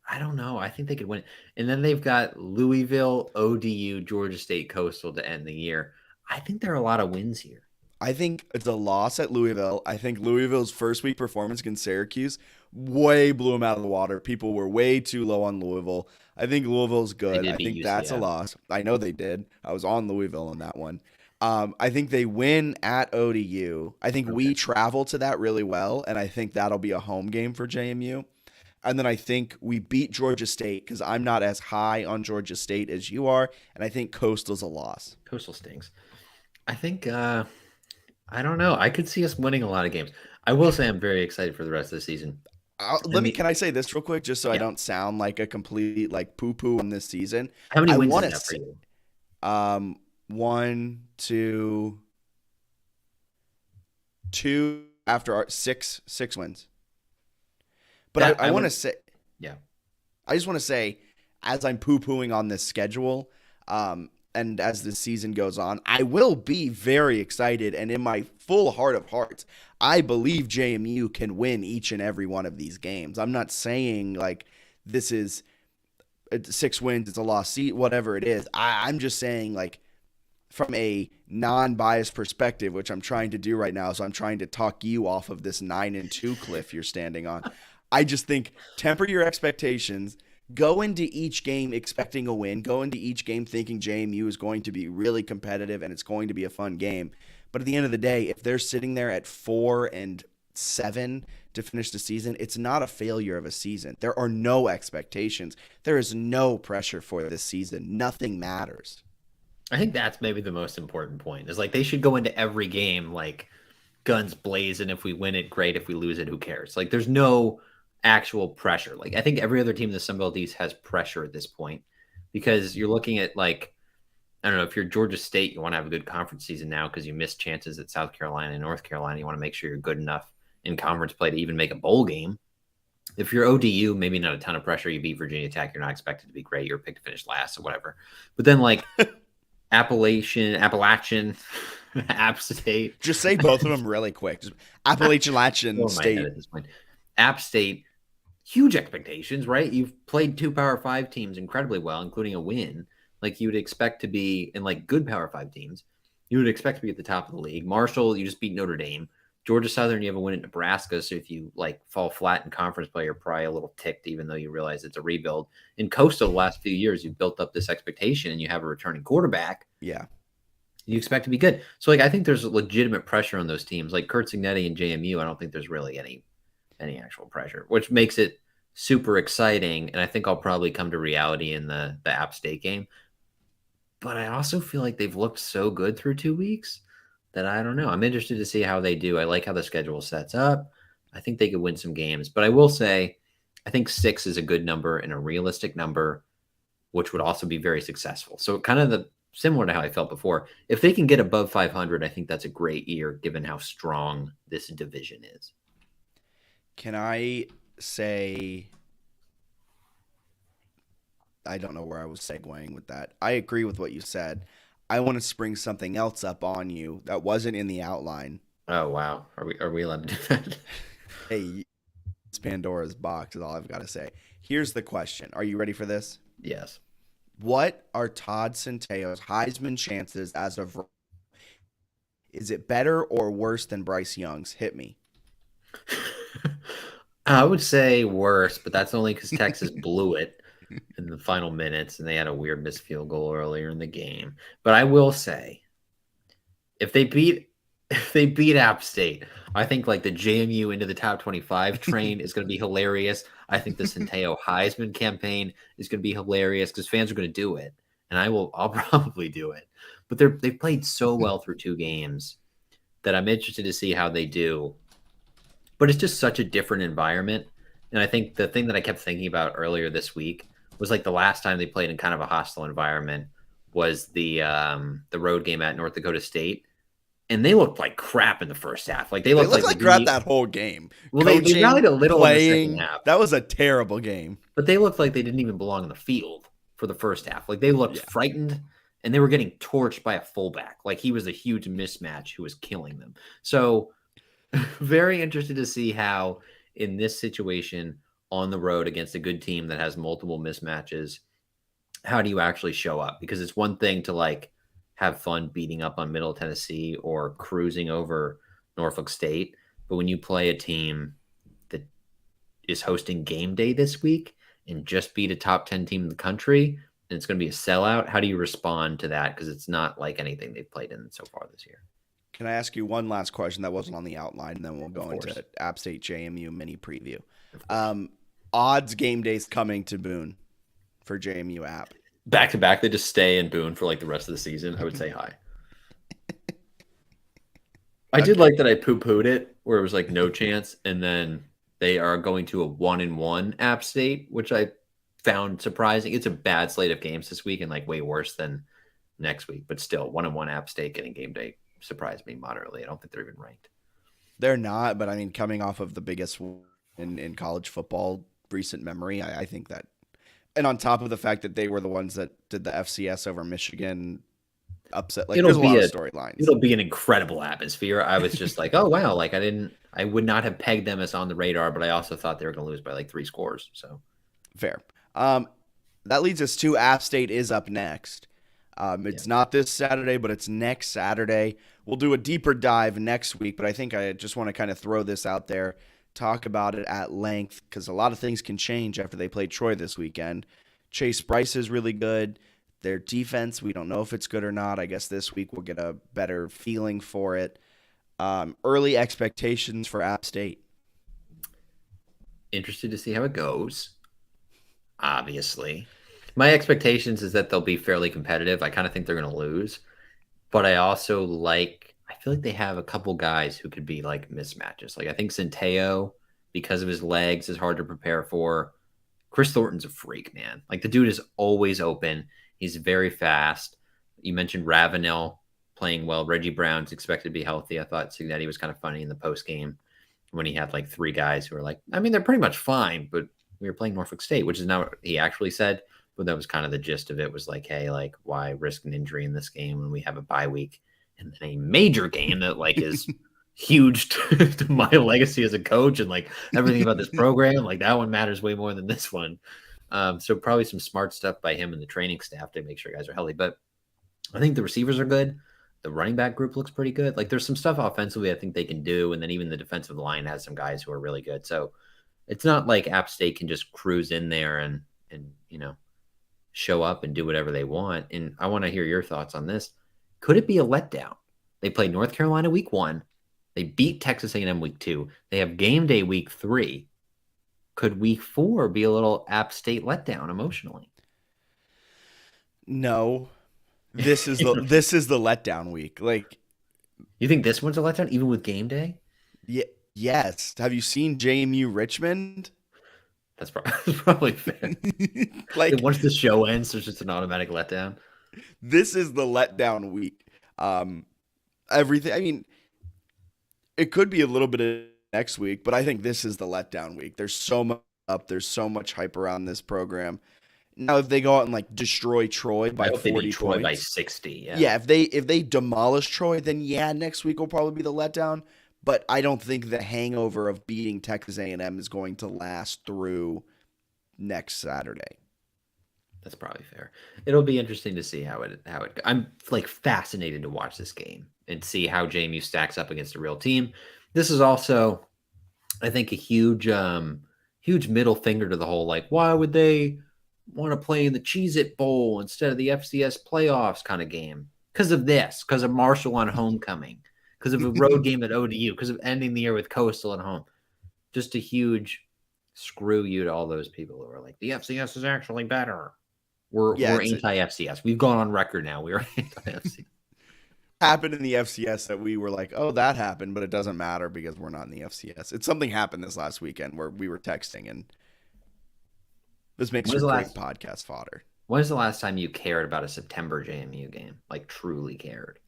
I don't know. I think they could win. And then they've got Louisville, ODU, Georgia State, Coastal to end the year. I think there are a lot of wins here. I think it's a loss at Louisville. I think Louisville's first week performance against Syracuse way blew them out of the water. People were way too low on Louisville. I think Louisville's good. I think that's a loss. I know they did. I was on Louisville on that one. I think they win at ODU. I think we travel to that really well, and I think that'll be a home game for JMU. And then I think we beat Georgia State because I'm not as high on Georgia State as you are, and I think Coastal's a loss. Coastal stinks. I think I don't know. I could see us winning a lot of games. I will say I'm very excited for the rest of the season. Can I say this real quick, just so I don't sound like a complete poo-poo on this season? How many wins is that for you? 1, 2, 2 after six wins. But I want to say, I just want to say, as I'm poo-pooing on this schedule, and as the season goes on, I will be very excited. And in my full heart of hearts, I believe JMU can win each and every one of these games. I'm not saying this is 6 wins, it's a lost seat, whatever it is. I'm just saying from a non-biased perspective, which I'm trying to do right now. So I'm trying to talk you off of this 9-2 cliff you're standing on. I just think temper your expectations. Go into each game expecting a win. Go into each game thinking JMU is going to be really competitive and it's going to be a fun game. But at the end of the day, if they're sitting there at 4-7 to finish the season, it's not a failure of a season. There are no expectations. There is no pressure for this season. Nothing matters. I think that's maybe the most important point. Is they should go into every game guns blazing. If we win it, great. If we lose it, who cares? There's no actual pressure. I think every other team in the Sun Belt East has pressure at this point because you're looking at I don't know, if you're Georgia State, you want to have a good conference season now because you missed chances at South Carolina and North Carolina. You want to make sure you're good enough in conference play to even make a bowl game. If you're ODU, maybe not a ton of pressure. You beat Virginia Tech. You're not expected to be great. You're picked to finish last or whatever. But then Appalachian, App State. Just say both of them really quick. Just Appalachian State. At this point. App State, huge expectations, right? You've played 2 Power 5 teams incredibly well, including a win. You would expect to be in good Power 5 teams. You would expect to be at the top of the league. Marshall, you just beat Notre Dame. Georgia Southern, you have a win at Nebraska. So if you fall flat in conference play, you're probably a little ticked, even though you realize it's a rebuild. In Coastal, the last few years, you've built up this expectation and you have a returning quarterback. Yeah. You expect to be good. So I think there's legitimate pressure on those teams. Kurt Cignetti and JMU, I don't think there's really any actual pressure, which makes it super exciting. And I think I'll probably come to reality in the App State game. But I also feel like they've looked so good through 2 weeks that I don't know. I'm interested to see how they do. I like how the schedule sets up. I think they could win some games. But I will say, I think 6 is a good number and a realistic number, which would also be very successful. So kind of the similar to how I felt before. If they can get above 500, I think that's a great year given how strong this division is. Can I say I don't know where I was segueing with that. I agree with what you said. I want to spring something else up on you that wasn't in the outline. Oh wow, are we allowed to do that? Hey, it's Pandora's box is all I've got to say. Here's the question. Are you ready for this? Yes. What are Todd Centeio's Heisman chances as of is it better or worse than Bryce Young's? Hit me. I would say worse, but that's only because Texas blew it in the final minutes and they had a weird missed field goal earlier in the game. But I will say, if they beat if they beat App State, I think like the JMU into the top 25 train is going to be hilarious. I think the Centeio Heisman campaign is going to be hilarious because fans are going to do it, and I'll probably do it. But they've played so well through 2 games that I'm interested to see how they do. But it's just such a different environment. And I think the thing that I kept thinking about earlier this week was like the last time they played in kind of a hostile environment was the road game at North Dakota State, and they looked like crap in the first half. Like they They looked look like like crap that whole game. well, they Coaching, rallied a little in the second playing. half, That was a terrible game. but they looked like they didn't even belong in the field for the first half. Like they looked Yeah. frightened, and they were getting torched by a fullback. Like he was a huge mismatch who was killing them. So very interested to see how in this situation on the road against a good team that has multiple mismatches, how do you actually show up? Because it's one thing to like have fun beating up on Middle Tennessee or cruising over Norfolk State, but when you play a team that is hosting game day this week and just beat a top 10 team in the country and it's going to be a sellout, how do you respond to that? Because it's not like anything they've played in so far this year. Can I ask you one last question that wasn't on the outline, and then we'll Of go course. into App State JMU mini preview. Of course. Odds game days coming to Boone for JMU app. Back to back, they just stay in Boone for like the rest of the season. I would say hi. I did like that I poo-pooed it where it was like no chance, and then they are going to a 1-1 App State, which I found surprising. It's a bad slate of games this week and like way worse than next week, but still 1-1 App State getting game day surprised me moderately. I don't think they're even ranked. They're not, but I mean, coming off of the biggest in college football recent memory, I think that, and on top of the fact that they were the ones that did the FCS over Michigan upset, like there's a lot of storylines. It'll be an incredible atmosphere. I was just like, oh wow, like I would not have pegged them as on the radar, but I also thought they were going to lose by like 3 scores. So fair. That leads us to App State is up next. It's not this Saturday, but it's next Saturday. We'll do a deeper dive next week, but I think I just want to kind of throw this out there, talk about it at length, because a lot of things can change after they play Troy this weekend. Chase Bryce is really good. Their defense, we don't know if it's good or not. I guess this week we'll get a better feeling for it. Early expectations for App State. Interested to see how it goes. Obviously. My expectations is that they'll be fairly competitive. I kind of think they're going to lose, but I also I feel like they have a couple guys who could be like mismatches. Like I think Centeio, because of his legs, is hard to prepare for. Chris Thornton's a freak, man. Like the dude is always open. He's very fast. You mentioned Ravenel playing well. Reggie Brown's expected to be healthy. I thought Signetti was kind of funny in the post game when he had like 3 guys who were like, I mean, they're pretty much fine, but we were playing Norfolk State, which is not what he actually said. But that was kind of the gist of it was like, hey, like why risk an injury in this game when we have a bye week and then a major game that like is huge to my legacy as a coach and like everything about this program. Like that one matters way more than this one. So probably some smart stuff by him and the training staff to make sure guys are healthy. But I think the receivers are good. The running back group looks pretty good. Like there's some stuff offensively I think they can do. And then even the defensive line has some guys who are really good. So it's not like App State can just cruise in there and show up and do whatever they want. And I want to hear your thoughts on this. Could it be a letdown? They played North Carolina week 1. They beat Texas A&M week 2. They have game day week 3. Could week 4 be a little App State letdown emotionally? No, this is the letdown week. Like, you think this one's a letdown even with game day? Yes. Have you seen JMU Richmond? That's probably fair. Like once the show ends, there's just an automatic letdown. This is the letdown week. Everything. I mean, it could be a little bit of next week, but I think this is the letdown week. There's so much up. There's so much hype around this program. Now, if they go out and like destroy Troy I by hope they beat 40 Troy by points, 60. Yeah. yeah, if they demolish Troy, then yeah, next week will probably be the letdown. But I don't think the hangover of beating Texas A&M is going to last through next Saturday. That's probably fair. It'll be interesting to see how it. I'm like fascinated to watch this game and see how JMU stacks up against a real team. This is also, I think, a huge middle finger to the whole like, why would they want to play in the Cheez-It Bowl instead of the FCS playoffs kind of game? Because of this, because of Marshall on homecoming, because of a road game at ODU, because of ending the year with Coastal at home. Just a huge screw you to all those people who are like, the FCS is actually better. Yeah, We're it's anti-FCS. We've gone on record now. We are anti-FCS. happened in the FCS that we were like, oh, that happened, but it doesn't matter because we're not in the FCS. It's something happened this last weekend where we were texting, and this makes for great podcast fodder. When was the last time you cared about a September JMU game? Like truly cared?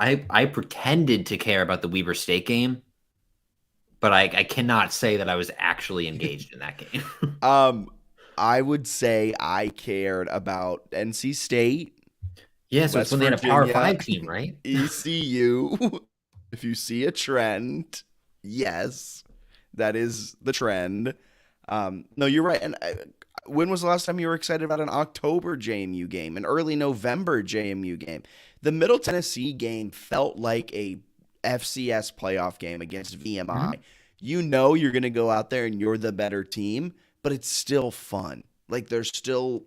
I pretended to care about the Weber State game, but I cannot say that I was actually engaged in that game. I would say I cared about NC State. Yeah, so it's when they had a Power 5 team, right? ECU. If you see a trend, yes, that is the trend. No, you're right. And when was the last time you were excited about an October JMU game, an early November JMU game? The Middle Tennessee game felt like a FCS playoff game against VMI. Mm-hmm. You know you're going to go out there and you're the better team, but it's still fun. Like there's still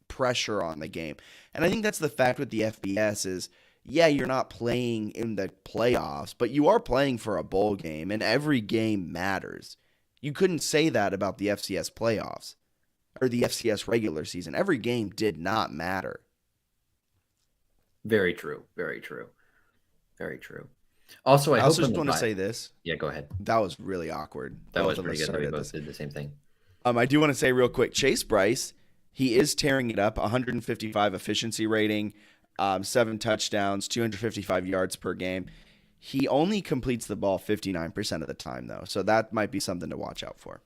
pressure on the game. And I think that's the fact with the FBS is, yeah, you're not playing in the playoffs, but you are playing for a bowl game, and every game matters. You couldn't say that about the FCS playoffs or the FCS regular season. Every game did not matter. Very true. Very true. Very true. Also, I also just want to say this. Yeah, go ahead. That was really awkward. That was pretty good. We both did the same thing. I do want to say real quick, Chase Bryce, he is tearing it up. 155 efficiency rating, 7 touchdowns, 255 yards per game. He only completes the ball 59% of the time, though, so that might be something to watch out for.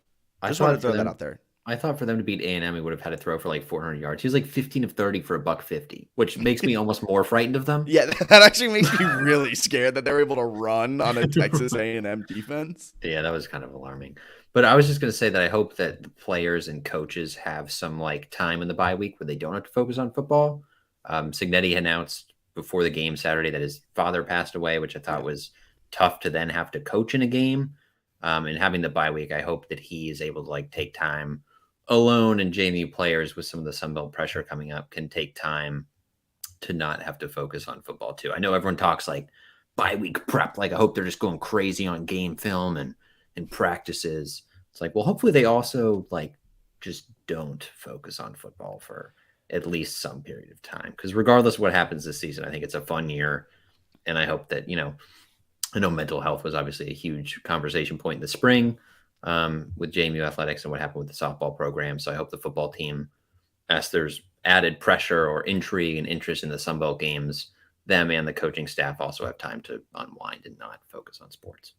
Just wanted to throw that out there. I thought for them to beat A&M, he would have had to throw for like 400 yards. He was like 15 of 30 for $150, which makes me almost more frightened of them. Yeah, that actually makes me really scared that they were able to run on a Texas A&M defense. Yeah, that was kind of alarming. But I was just going to say that I hope that the players and coaches have some like time in the bye week where they don't have to focus on football. Signetti announced before the game Saturday that his father passed away, which I thought was tough to then have to coach in a game. And having the bye week, I hope that he is able to like take time alone, and JMU players with some of the Sunbelt pressure coming up can take time to not have to focus on football too. I know everyone talks like bye week prep. Like I hope they're just going crazy on game film and practices. It's like, well, hopefully they also like just don't focus on football for at least some period of time. Because regardless of what happens this season, I think it's a fun year. And I hope that, I know mental health was obviously a huge conversation point in the spring with JMU athletics and what happened with the softball program. So I hope the football team, as there's added pressure or intrigue and interest in the Sunbelt games, them and the coaching staff also have time to unwind and not focus on sports.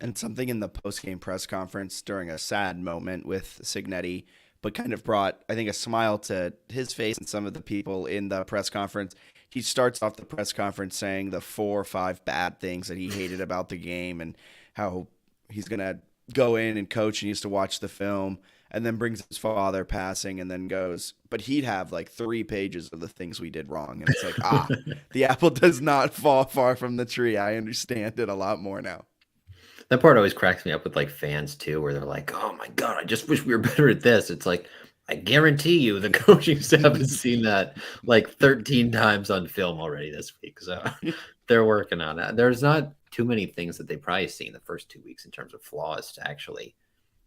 And something in the post-game press conference during a sad moment with Signetti, but kind of brought, I think, a smile to his face and some of the people in the press conference. He starts off the press conference saying the 4 or 5 bad things that he hated about the game and how he's going to go in and coach and he used to watch the film, and then brings his father passing and then goes, but he'd have like 3 pages of the things we did wrong. And it's like, the apple does not fall far from the tree. I understand it a lot more now. That part always cracks me up with like fans too, where they're like, oh my God, I just wish we were better at this. It's like, I guarantee you the coaching staff has seen that like 13 times on film already this week. So they're working on it. There's not too many things that they probably see in the first 2 weeks in terms of flaws to actually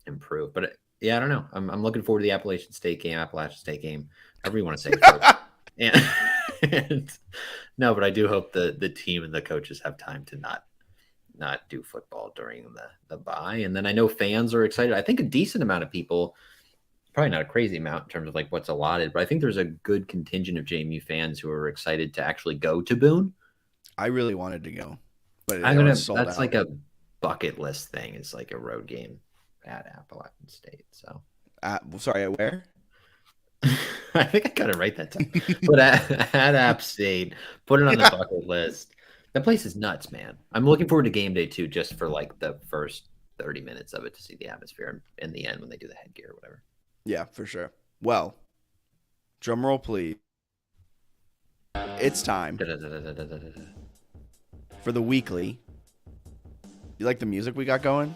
improve. But yeah, I don't know. I'm looking forward to the Appalachian State game, however you want to say it. and no, but I do hope the team and the coaches have time to not do football during the bye. And then I know fans are excited. I think a decent amount of people probably not a crazy amount in terms of like what's allotted, but I think there's a good contingent of JMU fans who are excited to actually go to Boone. I really wanted to go, but they were sold That's out. like a bucket list thing. It's like a road game at Appalachian State. So Sorry, at where? I think I got it right that time. But at App State, put it on the bucket list. That place is nuts, man. I'm looking forward to game day too, just for like the first 30 minutes of it to see the atmosphere and in the end when they do the headgear or whatever. Yeah, for sure. Well, drum roll, please. It's time for the weekly. You like the music we got going?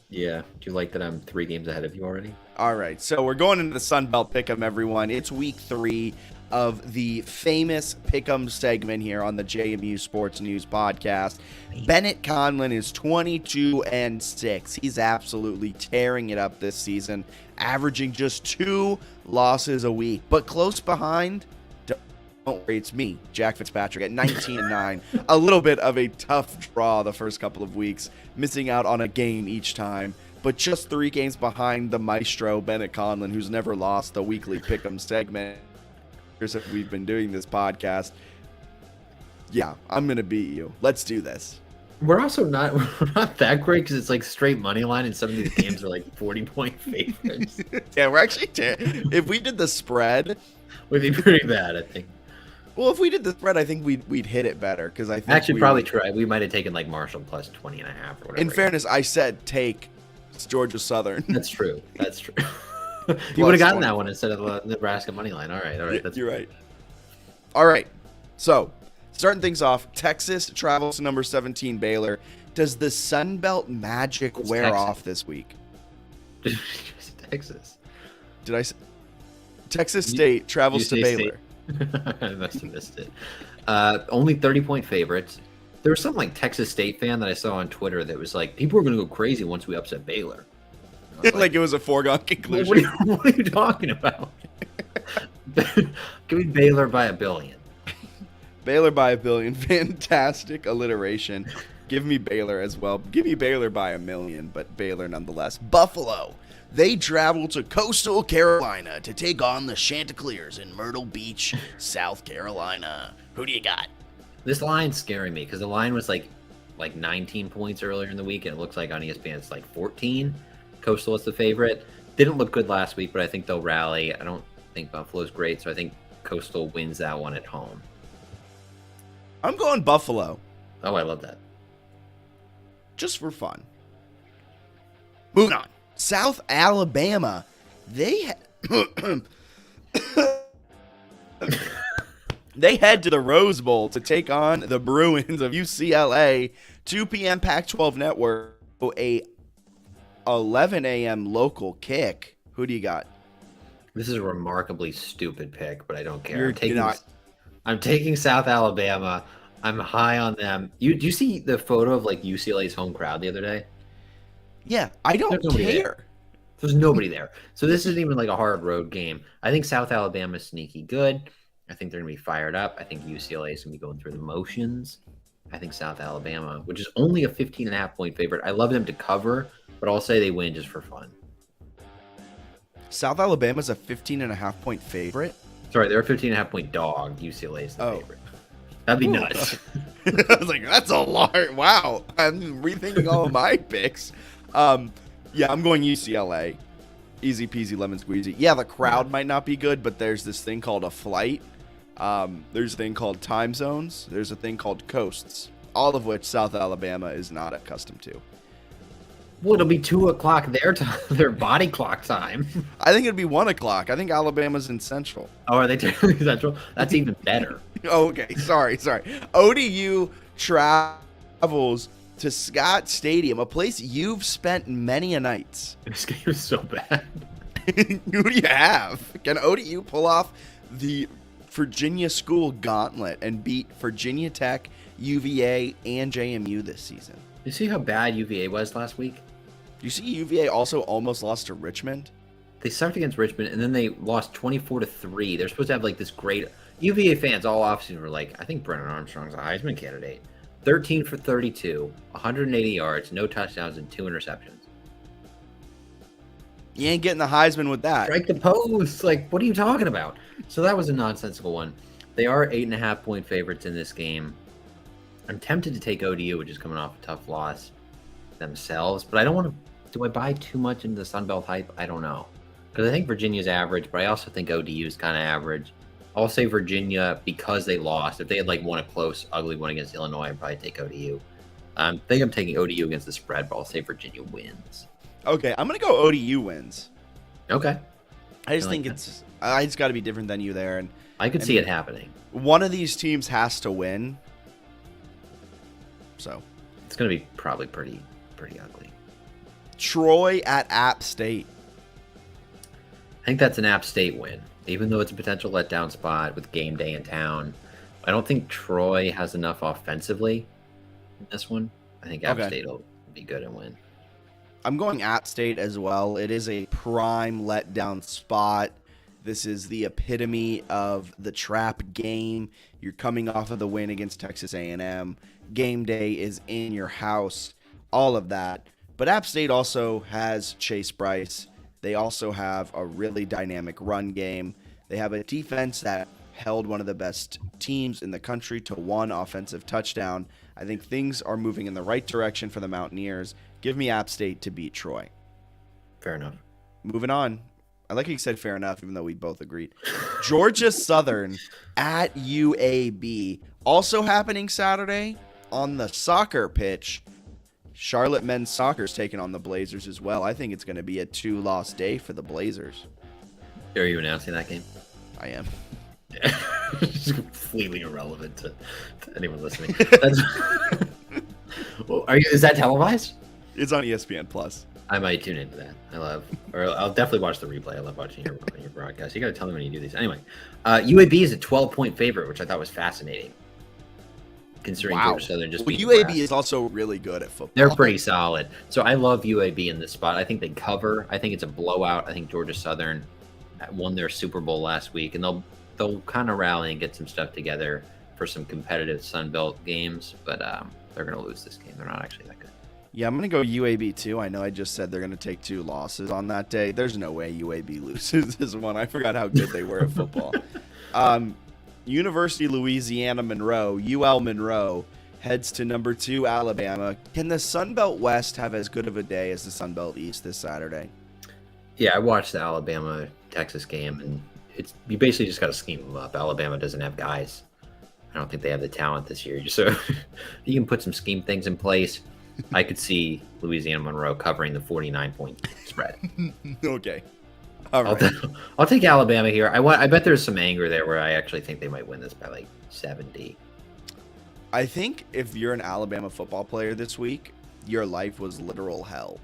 Yeah. Do you like that I'm 3 games ahead of you already? All right, so we're going into the Sun Belt Pick'em, everyone. It's week 3 of the famous Pick'em segment here on the JMU Sports News Podcast. Bennett Conlin is 22-6. He's absolutely tearing it up this season, averaging just 2 losses a week. But close behind, don't worry, it's me, Jack Fitzpatrick, at 19-9. A little bit of a tough draw the first couple of weeks, missing out on a game each time. But just 3 games behind the maestro, Bennett Conlin, who's never lost the weekly Pick'em segment. If we've been doing this podcast. Yeah, I'm going to beat you. Let's do this. We're not that great because it's like straight money line and some of these games are like 40-point favorites. Yeah, we're actually if we did the spread, would be pretty bad, I think. Well, if we did the spread, I think we'd hit it better because I think actually probably try. We might have taken like Marshall plus 20.5 or whatever. In fairness, I said take Georgia Southern. That's true. That's true. You would have gotten that one instead of the Nebraska money line. All right. You're right. All right. So, starting things off, Texas travels to number 17 Baylor. Does the Sun Belt magic wear off this week? Texas. Did I say? Texas State travels to Baylor. I must have missed it. Only 30-point favorites. There was some like Texas State fan that I saw on Twitter that was like, people are going to go crazy once we upset Baylor. Like it was a foregone conclusion. What are you talking about? Give me Baylor by $1 billion. Baylor by $1 billion. Fantastic alliteration. Give me Baylor as well. Give me Baylor by $1 million, but Baylor nonetheless. Buffalo. They travel to Coastal Carolina to take on the Chanticleers in Myrtle Beach, South Carolina. Who do you got? This line's scaring me because the line was like 19 points earlier in the week, and it looks like on ESPN it's like 14. Coastal is the favorite. Didn't look good last week, but I think they'll rally. I don't think Buffalo's great, so I think Coastal wins that one at home. I'm going Buffalo. Oh, I love that. Just for fun. Moving on. South Alabama. They they head to the Rose Bowl to take on the Bruins of UCLA. 2 p.m. Pac-12 Network. A 11 a.m. local kick. Who do you got? This is a remarkably stupid pick, but I don't care. You're I'm taking South Alabama. I'm high on them. Do you see the photo of like UCLA's home crowd the other day? Yeah, I don't care. There's nobody there. So this isn't even like a hard road game. I think South Alabama's sneaky good. I think they're going to be fired up. I think UCLA is going to be going through the motions. I think South Alabama, which is only a 15.5-point favorite. I love them to cover, but I'll say they win just for fun. South Alabama's a 15.5-point favorite? Sorry, they're a 15.5-point dog. UCLA is the favorite. That'd be nuts. I was like, that's a lot. Wow. I'm rethinking all of my picks. Yeah, I'm going UCLA. Easy peasy lemon squeezy. Yeah, the crowd might not be good, but there's this thing called a flight. There's a thing called time zones. There's a thing called coasts, all of which South Alabama is not accustomed to. Well, it'll be 2 o'clock their time, their body clock time. I think it'd be 1 o'clock. I think Alabama's in Central. Oh, are they technically Central? That's even better. Okay, sorry. ODU travels to Scott Stadium, a place you've spent many a nights. This game is so bad. Who do you have? Can ODU pull off the Virginia school gauntlet and beat Virginia Tech, UVA, and JMU this season? You see how bad UVA was last week? You see UVA also almost lost to Richmond? They sucked against Richmond, and then they lost 24-3. They're supposed to have like this great... UVA fans all offseason were like, I think Brennan Armstrong's a Heisman candidate. 13 for 32, 180 yards, no touchdowns, and 2 interceptions. You ain't getting the Heisman with that. Strike the post. Like, what are you talking about? So that was a nonsensical one. They are 8.5-point favorites in this game. I'm tempted to take ODU, which is coming off a tough loss themselves, but I don't want to. Do I buy too much into the Sun Belt hype? I don't know, because I think Virginia's average, but I also think ODU is kind of average. I'll say Virginia because they lost. If they had like won a close, ugly one against Illinois, I'd probably take ODU. I think I'm taking ODU against the spread, but I'll say Virginia wins. Okay, I'm gonna go ODU wins. Okay. I just think I just got to be different than you there, and I could see it happening. One of these teams has to win, so it's gonna be probably pretty ugly. Troy at App State. I think that's an App State win, even though it's a potential letdown spot with game day in town. I don't think Troy has enough offensively in this one. I think App State will be good and win. I'm going App State as well. It is a prime letdown spot. This is the epitome of the trap game. You're coming off of the win against Texas A&M. Game day is in your house. All of that. But App State also has Chase Bryce. They also have a really dynamic run game. They have a defense that held one of the best teams in the country to one offensive touchdown. I think things are moving in the right direction for the Mountaineers. Give me App State to beat Troy. Fair enough. Moving on. I like how you said fair enough, even though we both agreed. Georgia Southern at UAB. Also happening Saturday on the soccer pitch. Charlotte men's soccer is taking on the Blazers as well. I think it's going to be a 2-loss day for the Blazers. Are you announcing that game? I am. It's completely irrelevant to anyone listening. Well, is that televised? It's on ESPN Plus. I might tune into that. I'll definitely watch the replay. I love watching your broadcast. You got to tell me when you do these. Anyway, UAB is a 12-point favorite, which I thought was fascinating. Considering Georgia Southern just beat UAB Nebraska. is also really good at football. They're pretty solid. So I love UAB in this spot. I think they cover. I think it's a blowout. I think Georgia Southern won their Super Bowl last week, and they'll kind of rally and get some stuff together for some competitive Sun Belt games. But they're going to lose this game. They're not actually that good. Yeah, I'm going to go UAB too. I know I just said they're going to take 2 losses on that day. There's no way UAB loses this one. I forgot how good they were at football. University of Louisiana Monroe, UL Monroe, heads to number 2 Alabama. Can the Sun Belt West have as good of a day as the Sun Belt East this Saturday? Yeah, I watched the Alabama-Texas game, and you basically just got to scheme them up. Alabama doesn't have guys. I don't think they have the talent this year. So you can put some scheme things in place. I could see Louisiana Monroe covering the 49-point spread. Okay. All right. I'll take Alabama here. I bet there's some anger there where I actually think they might win this by like 70. I think if you're an Alabama football player this week, your life was literal hell.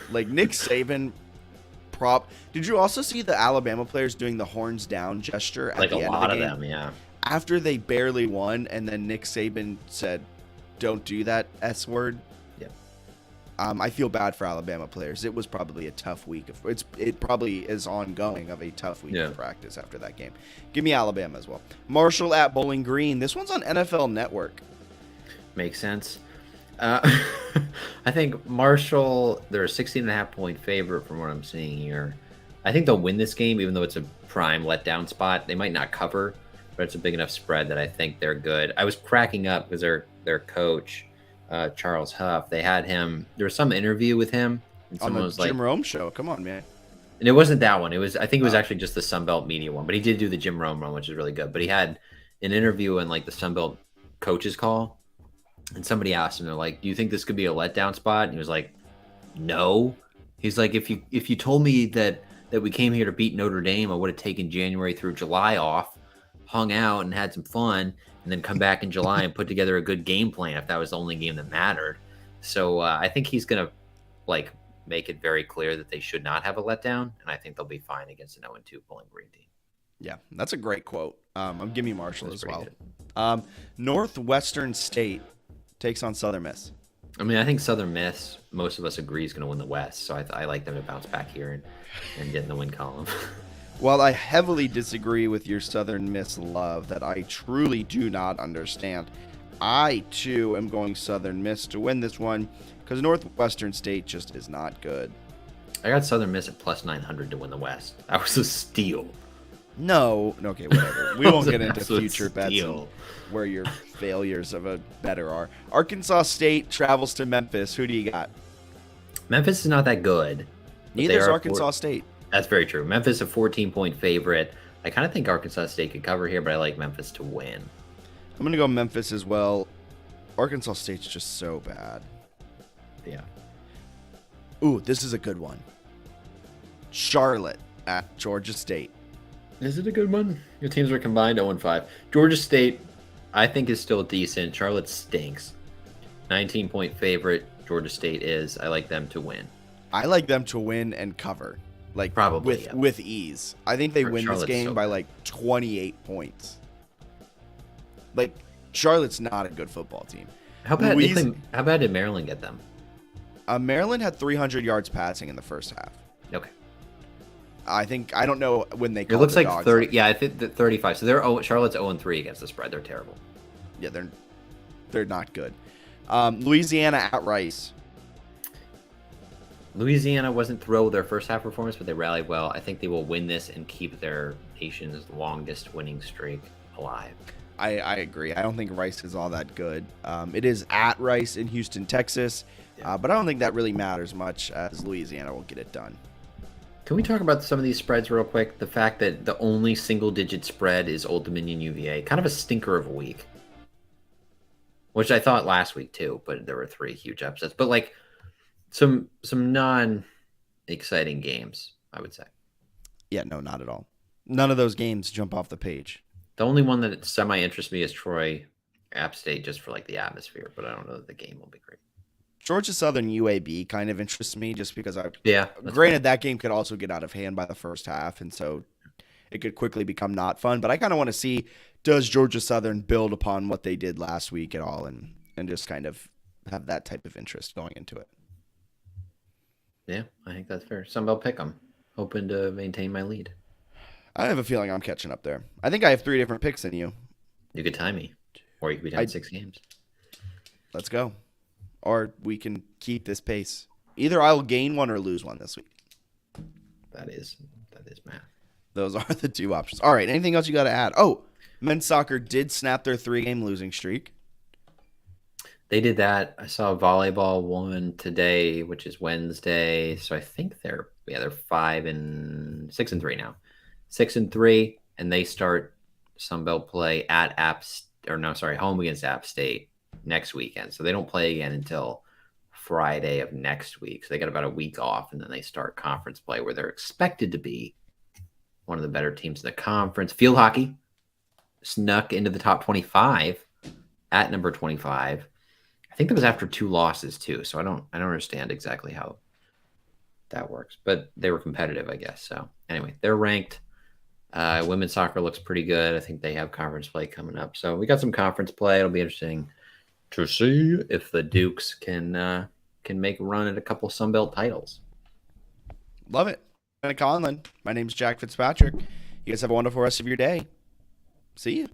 Like Nick Saban Did you also see the Alabama players doing the horns down gesture at like the a end lot of the of game? them, yeah. After they barely won, and then Nick Saban said, "Don't do that S word." Yeah. I feel bad for Alabama players. It was probably a tough week. It probably is ongoing of a tough week of practice after that game. Give me Alabama as well. Marshall at Bowling Green. This one's on NFL Network. Makes sense. I think Marshall, they're a 16.5-point favorite from what I'm seeing here. I think they'll win this game, even though it's a prime letdown spot. They might not cover, but it's a big enough spread that I think they're good. I was cracking up because their coach, Charles Huff, they had him. There was some interview with him, and on someone the was like, Jim Rome show. Come on, man. And it wasn't that one. I think it was actually just the Sunbelt Media one. But he did do the Jim Rome one, which is really good. But he had an interview in like the Sunbelt coaches call, and somebody asked him, they're like, "Do you think this could be a letdown spot?" And he was like, "No." He's like, "If you told me that we came here to beat Notre Dame, I would have taken January through July off, hung out and had some fun, and then come back in July and put together a good game plan if that was the only game that mattered." So I think he's gonna like make it very clear that they should not have a letdown, and I think they'll be fine against an 0-2 Bowling Green team. Yeah, that's a great quote. I'm giving Marshall as well. Northwestern State takes on Southern Miss. I mean, I think Southern Miss, most of us agree, is going to win the West, so I like them to bounce back here and get in the win column. Well, I heavily disagree with your Southern Miss love that I truly do not understand. I, too, am going Southern Miss to win this one because Northwestern State just is not good. I got Southern Miss at plus 900 to win the West. That was a steal. No, okay, whatever. We That won't was get an into absolute future bets and steal. where your failures of a better are. Arkansas State travels to Memphis. Who do you got? Memphis is not that good. But they Neither is are Arkansas State. That's very true. Memphis a 14-point favorite. I kind of think Arkansas State could cover here, but I like Memphis to win. I'm going to go Memphis as well. Arkansas State's just so bad. Yeah. Ooh, this is a good one. Charlotte at Georgia State. Is it a good one? Your teams are combined 0-5. Georgia State, I think, is still decent. Charlotte stinks. 19-point favorite. Georgia State is. I like them to win. I like them to win and cover. Like Probably with ease. I think they win Charlotte's this game so by bad. like 28 points. Like Charlotte's not a good football team. How bad did Maryland get them? Maryland had 300 yards passing in the first half. Okay. I don't know when they It called looks the like dogs 30. out. Yeah, I think 35. So Charlotte's 0-3 against the spread. They're terrible. Yeah, they're not good. Louisiana at Rice. Louisiana wasn't thrilled with their first half performance, but they rallied well. I think they will win this and keep their nation's longest winning streak alive. I agree. I don't think Rice is all that good. It is at Rice in Houston, Texas, but I don't think that really matters much as Louisiana will get it done. Can we talk about some of these spreads real quick? The fact that the only single-digit spread is Old Dominion UVA, kind of a stinker of a week, which I thought last week too, but there were 3 huge upsets. But like some non-exciting games, I would say. Yeah, no, not at all. None of those games jump off the page. The only one that semi-interests me is Troy App State, just for like the atmosphere, but I don't know that the game will be great. Georgia Southern UAB kind of interests me just because Yeah. Granted, that game could also get out of hand by the first half, and so it could quickly become not fun. But I kind of want to see, does Georgia Southern build upon what they did last week at all and just kind of have that type of interest going into it. Yeah, I think that's fair. Sunbelt Pick'em, hoping to maintain my lead. I have a feeling I'm catching up there. I think I have 3 different picks than you. You could tie me, or you could be down 6 games. Let's go. Or we can keep this pace. Either I'll gain one or lose one this week. That is math. Those are the 2 options. All right, anything else you got to add? Oh, men's soccer did snap their 3-game losing streak. They did that. I saw volleyball won today, which is Wednesday. So I think they're 6-3 now. 6-3, and they start Sunbelt play at home against App State next weekend. So they don't play again until Friday of next week. So they got about a week off, and then they start conference play where they're expected to be one of the better teams in the conference. Field hockey snuck into the top 25 at number 25. I think that was after 2 losses too. So I don't understand exactly how that works, but they were competitive, I guess. So anyway, they're ranked. Women's soccer looks pretty good. I think they have conference play coming up. So we got some conference play. It'll be interesting to see if the Dukes can make a run at a couple Sunbelt titles. Love it. Conlon. My name's Jack Fitzpatrick. You guys have a wonderful rest of your day. See you.